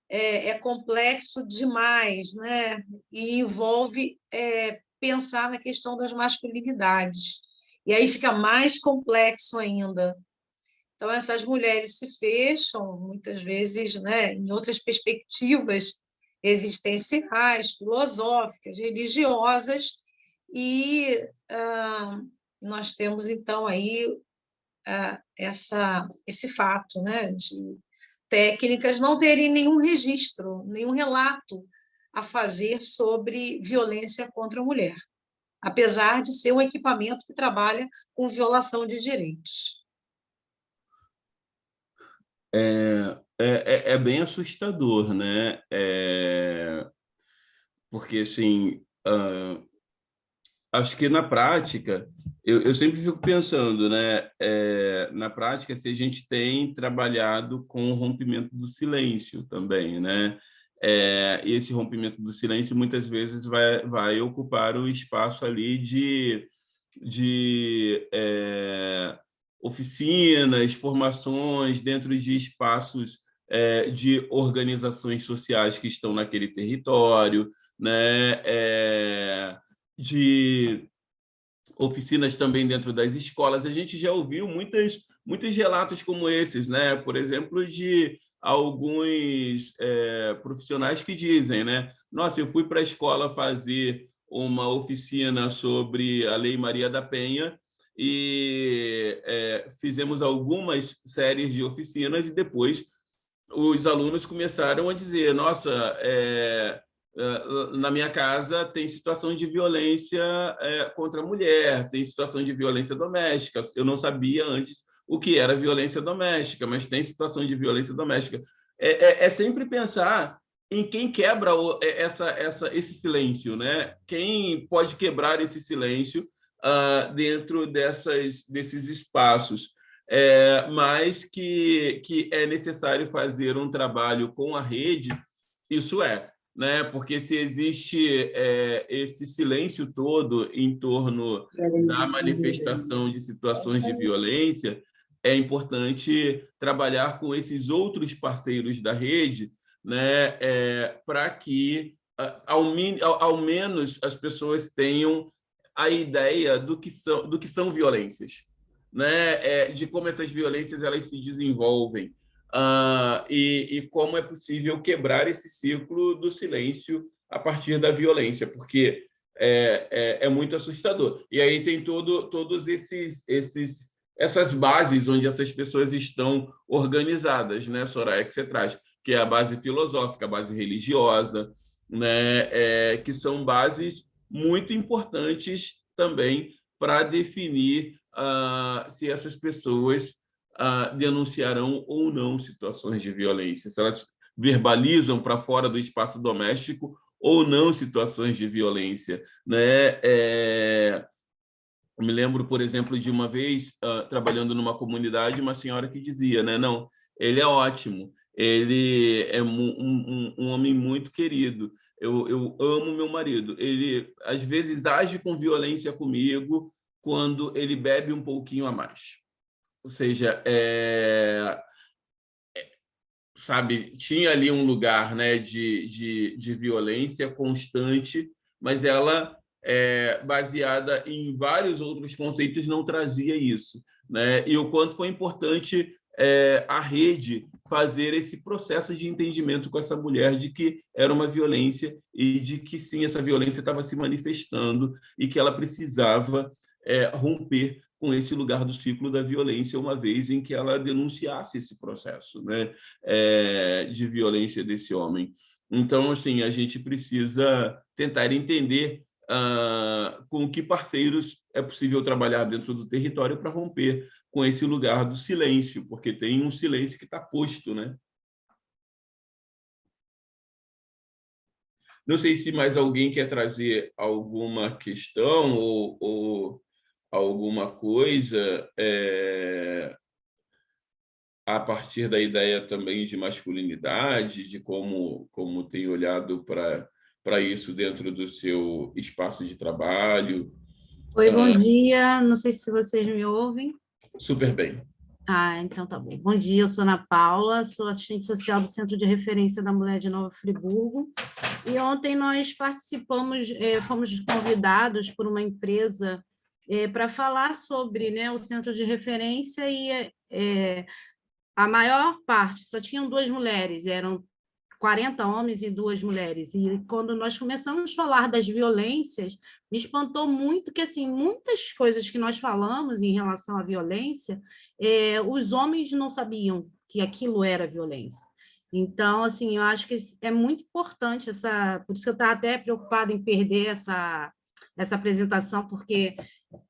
é complexo demais, né? E envolve pensar na questão das masculinidades. E aí fica mais complexo ainda. Então, essas mulheres se fecham, muitas vezes, né, em outras perspectivas existenciais, filosóficas, religiosas, e nós temos, então, aí esse fato, né, de técnicas não terem nenhum registro, nenhum relato a fazer sobre violência contra a mulher, apesar de ser um equipamento que trabalha com violação de direitos. É bem assustador, né? Porque, assim, acho que na prática, eu sempre fico pensando, né? Na prática, se a gente tem trabalhado com o rompimento do silêncio também, né? E esse rompimento do silêncio muitas vezes vai ocupar o espaço ali de oficinas, formações dentro de espaços de organizações sociais que estão naquele território, né? De oficinas também dentro das escolas. A gente já ouviu muitos relatos como esses, né? Por exemplo, de alguns profissionais que dizem, né? Nossa, eu fui para a escola fazer uma oficina sobre a Lei Maria da Penha e fizemos algumas séries de oficinas e depois os alunos começaram a dizer, nossa, na minha casa tem situação de violência contra a mulher, tem situação de violência doméstica. Eu não sabia antes o que era violência doméstica, mas tem situação de violência doméstica. É sempre pensar em quem quebra esse silêncio, né? Quem pode quebrar esse silêncio dentro desses espaços. Mas que é necessário fazer um trabalho com a rede, isso né? Porque se existe esse silêncio todo em torno da manifestação de situações de violência, é importante trabalhar com esses outros parceiros da rede, né? Para que, ao menos, as pessoas tenham a ideia do que são violências, né? De como essas violências elas se desenvolvem, e como é possível quebrar esse ciclo do silêncio a partir da violência, porque é muito assustador. E aí tem todos essas bases onde essas pessoas estão organizadas, né, Soraya, que você traz, que é a base filosófica, a base religiosa, né, que são bases muito importantes também para definir se essas pessoas denunciarão ou não situações de violência, se elas verbalizam para fora do espaço doméstico ou não situações de violência, né? Me lembro, por exemplo, de uma vez trabalhando numa comunidade, uma senhora que dizia, né, não, ele é ótimo, ele é um homem muito querido, eu amo meu marido, ele às vezes age com violência comigo quando ele bebe um pouquinho a mais. Ou seja, sabe, tinha ali um lugar, né, de violência constante, mas ela, baseada em vários outros conceitos, não trazia isso, né? E o quanto foi importante a rede fazer esse processo de entendimento com essa mulher de que era uma violência e de que, sim, essa violência estava se manifestando e que ela precisava romper com esse lugar do ciclo da violência, uma vez em que ela denunciasse esse processo, né, de violência desse homem. Então, assim, a gente precisa tentar entender com que parceiros é possível trabalhar dentro do território para romper com esse lugar do silêncio, porque tem um silêncio que está posto, né? Não sei se mais alguém quer trazer alguma questão ou alguma coisa a partir da ideia também de masculinidade, de como tem olhado para isso dentro do seu espaço de trabalho. Oi, bom dia. Não sei se vocês me ouvem. Super bem. Então tá bom. Bom dia, eu sou Ana Paula, sou assistente social do Centro de Referência da Mulher de Nova Friburgo. E ontem nós participamos, fomos convidados por uma empresa para falar sobre, né, o Centro de Referência e a maior parte, só tinham 2 mulheres, eram 40 homens e 2 mulheres. E quando nós começamos a falar das violências, me espantou muito que, assim, muitas coisas que nós falamos em relação à violência, os homens não sabiam que aquilo era violência. Então, assim, eu acho que é muito importante por isso que eu estava até preocupada em perder essa apresentação, porque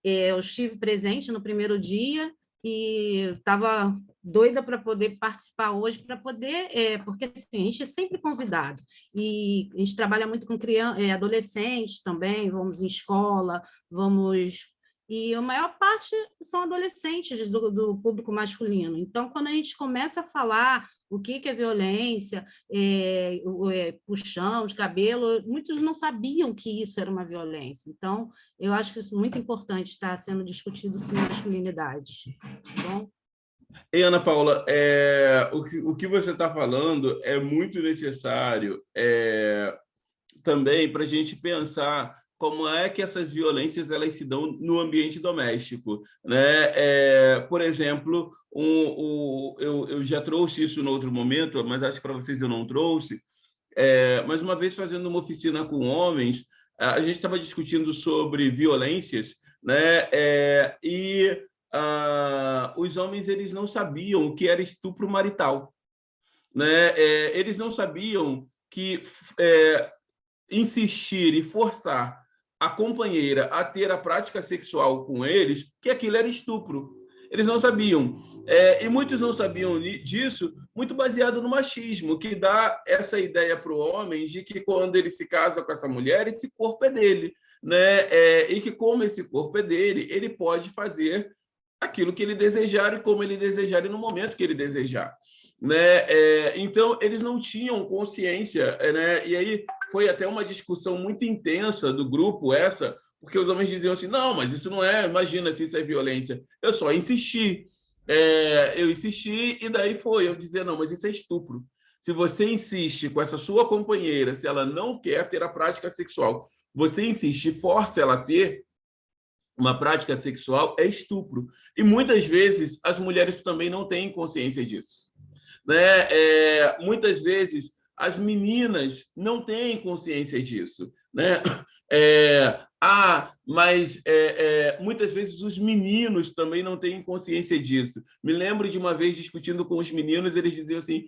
eu estive presente no primeiro dia e estava doida para poder participar hoje, para poder, porque assim, a gente é sempre convidado, e a gente trabalha muito com adolescentes também, vamos em escola, e a maior parte são adolescentes do público masculino. Então, quando a gente começa a falar o que é violência, puxão de cabelo, muitos não sabiam que isso era uma violência. Então, eu acho que isso é muito importante, estar sendo discutido, sim, masculinidade. Tá bom? E, Ana Paula, o que você está falando é muito necessário também para a gente pensar como é que essas violências elas se dão no ambiente doméstico, né? Por exemplo, eu já trouxe isso no outro momento, mas acho que para vocês eu não trouxe. Mas uma vez fazendo uma oficina com homens, a gente estava discutindo sobre violências, né? Os homens eles não sabiam o que era estupro marital, né? Eles não sabiam que insistir e forçar a companheira a ter a prática sexual com eles, que aquilo era estupro. Eles não sabiam. E muitos não sabiam disso, muito baseado no machismo, que dá essa ideia para o homem de que quando ele se casa com essa mulher, esse corpo é dele, né? E que como esse corpo é dele, ele pode fazer aquilo que ele desejar e como ele desejar e no momento que ele desejar, né? Então, eles não tinham consciência, né? E aí foi até uma discussão muito intensa do grupo porque os homens diziam assim, não, mas isso não é, imagina se isso é violência. Eu só insisti, eu insisti e daí foi, eu dizia, não, mas isso é estupro. Se você insiste com essa sua companheira, se ela não quer ter a prática sexual, você insiste e força ela a ter uma prática sexual, é estupro. E muitas vezes as mulheres também não têm consciência disso, né? Muitas vezes as meninas não têm consciência disso, né? Mas muitas vezes os meninos também não têm consciência disso. Me lembro de uma vez discutindo com os meninos, eles diziam assim,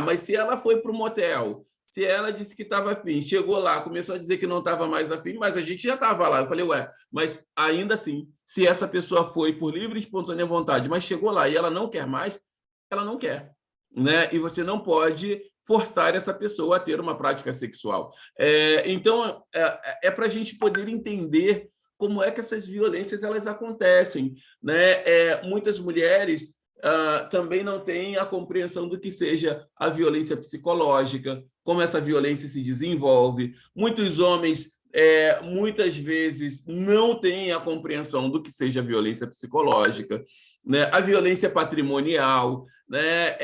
mas se ela foi para o motel, se ela disse que estava afim, chegou lá, começou a dizer que não estava mais afim, mas a gente já estava lá. Eu falei, mas ainda assim, se essa pessoa foi por livre e espontânea vontade, mas chegou lá e ela não quer mais, ela não quer, né? E você não pode forçar essa pessoa a ter uma prática sexual. Então, para a gente poder entender como é que essas violências elas acontecem, né? Muitas mulheres também não têm a compreensão do que seja a violência psicológica, como essa violência se desenvolve. Muitos homens, muitas vezes, não têm a compreensão do que seja a violência psicológica, né? A violência patrimonial, né?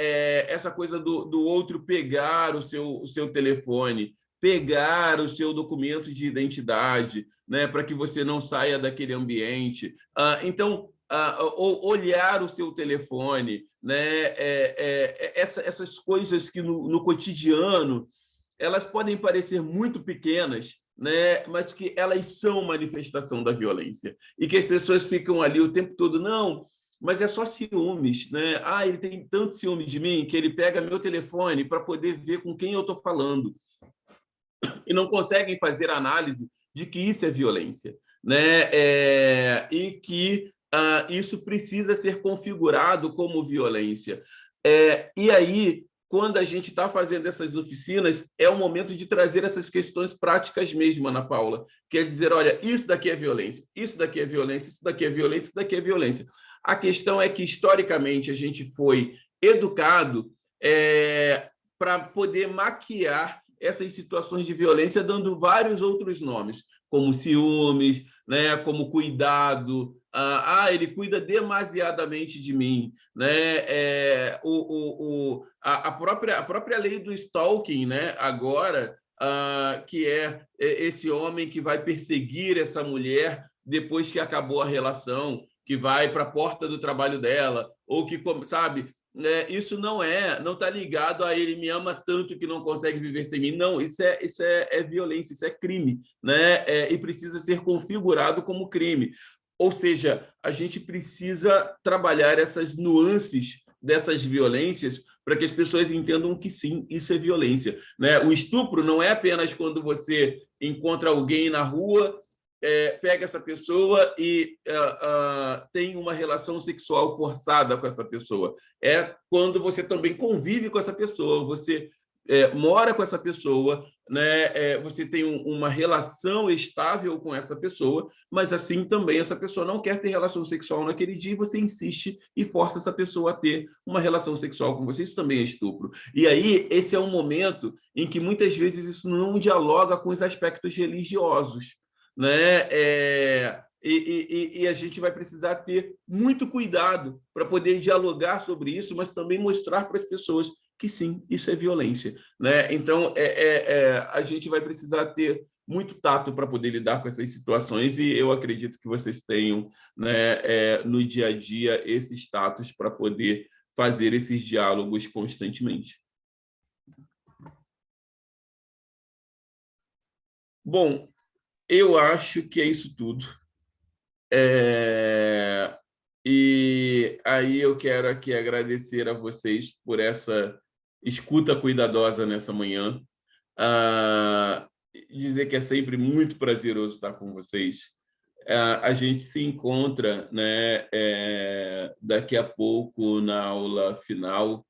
Essa coisa do outro pegar o seu telefone, pegar o seu documento de identidade, né? Para que você não saia daquele ambiente. Então, olhar o seu telefone, né? Essas coisas que no cotidiano elas podem parecer muito pequenas, né? Mas que elas são manifestação da violência e que as pessoas ficam ali o tempo todo, não, mas é só ciúmes, né? Ele tem tanto ciúme de mim que ele pega meu telefone para poder ver com quem eu estou falando e não conseguem fazer análise de que isso é violência, né? E que isso precisa ser configurado como violência. E aí, quando a gente está fazendo essas oficinas, é o momento de trazer essas questões práticas mesmo, Ana Paula. Quer dizer, olha, isso daqui é violência, isso daqui é violência, isso daqui é violência, isso daqui é violência. A questão é que, historicamente, a gente foi educado para poder maquiar essas situações de violência, dando vários outros nomes, como ciúmes, né, como cuidado, ele cuida demasiadamente de mim, né? A própria lei do stalking, né? Agora, que é esse homem que vai perseguir essa mulher depois que acabou a relação, que vai para a porta do trabalho dela, ou que, sabe, isso não está ligado a ele me ama tanto que não consegue viver sem mim. Não, isso é violência, isso é crime, né? E precisa ser configurado como crime. Ou seja, a gente precisa trabalhar essas nuances dessas violências para que as pessoas entendam que sim, isso é violência, né? O estupro não é apenas quando você encontra alguém na rua, pega essa pessoa e tem uma relação sexual forçada com essa pessoa. É quando você também convive com essa pessoa, você mora com essa pessoa, né? Você tem uma relação estável com essa pessoa, mas assim também essa pessoa não quer ter relação sexual naquele dia e você insiste e força essa pessoa a ter uma relação sexual com você. Isso também é estupro. E aí, esse é um momento em que muitas vezes isso não dialoga com os aspectos religiosos, né? E a gente vai precisar ter muito cuidado para poder dialogar sobre isso, mas também mostrar para as pessoas que sim, isso é violência, né? Então, a gente vai precisar ter muito tato para poder lidar com essas situações, e eu acredito que vocês tenham, né, no dia a dia esses tatos para poder fazer esses diálogos constantemente. Bom, eu acho que é isso tudo. E aí eu quero aqui agradecer a vocês por essa escuta cuidadosa nessa manhã. Dizer que é sempre muito prazeroso estar com vocês. A gente se encontra, né, daqui a pouco na aula final,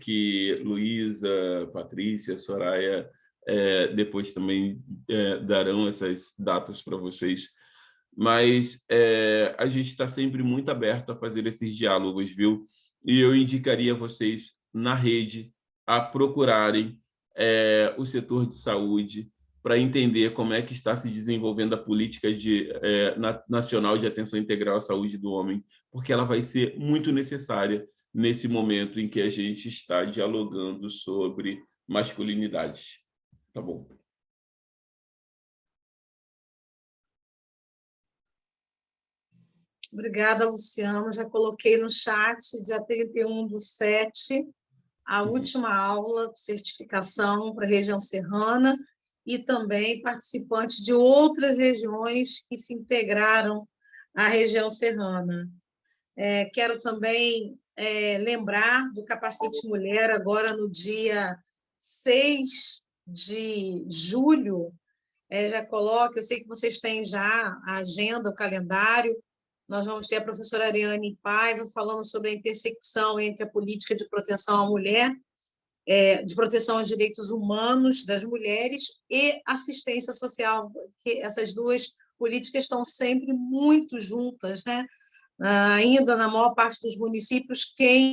que Luísa, Patrícia, Soraya depois também darão essas datas para vocês. Mas a gente está sempre muito aberto a fazer esses diálogos, viu? E eu indicaria vocês, na rede, a procurarem o setor de saúde para entender como é que está se desenvolvendo a política nacional de atenção integral à saúde do homem, porque ela vai ser muito necessária nesse momento em que a gente está dialogando sobre masculinidades. Tá bom. Obrigada, Luciano. Já coloquei no chat, dia 31/7, a última aula de certificação para a região serrana e também participantes de outras regiões que se integraram à região serrana. Quero também lembrar do Capacete Mulher, agora no dia 6 de julho, já coloco, eu sei que vocês têm já a agenda, o calendário. Nós vamos ter a professora Ariane Paiva falando sobre a intersecção entre a política de proteção à mulher, de proteção aos direitos humanos das mulheres e assistência social, que essas duas políticas estão sempre muito juntas, né? Ainda na maior parte dos municípios, quem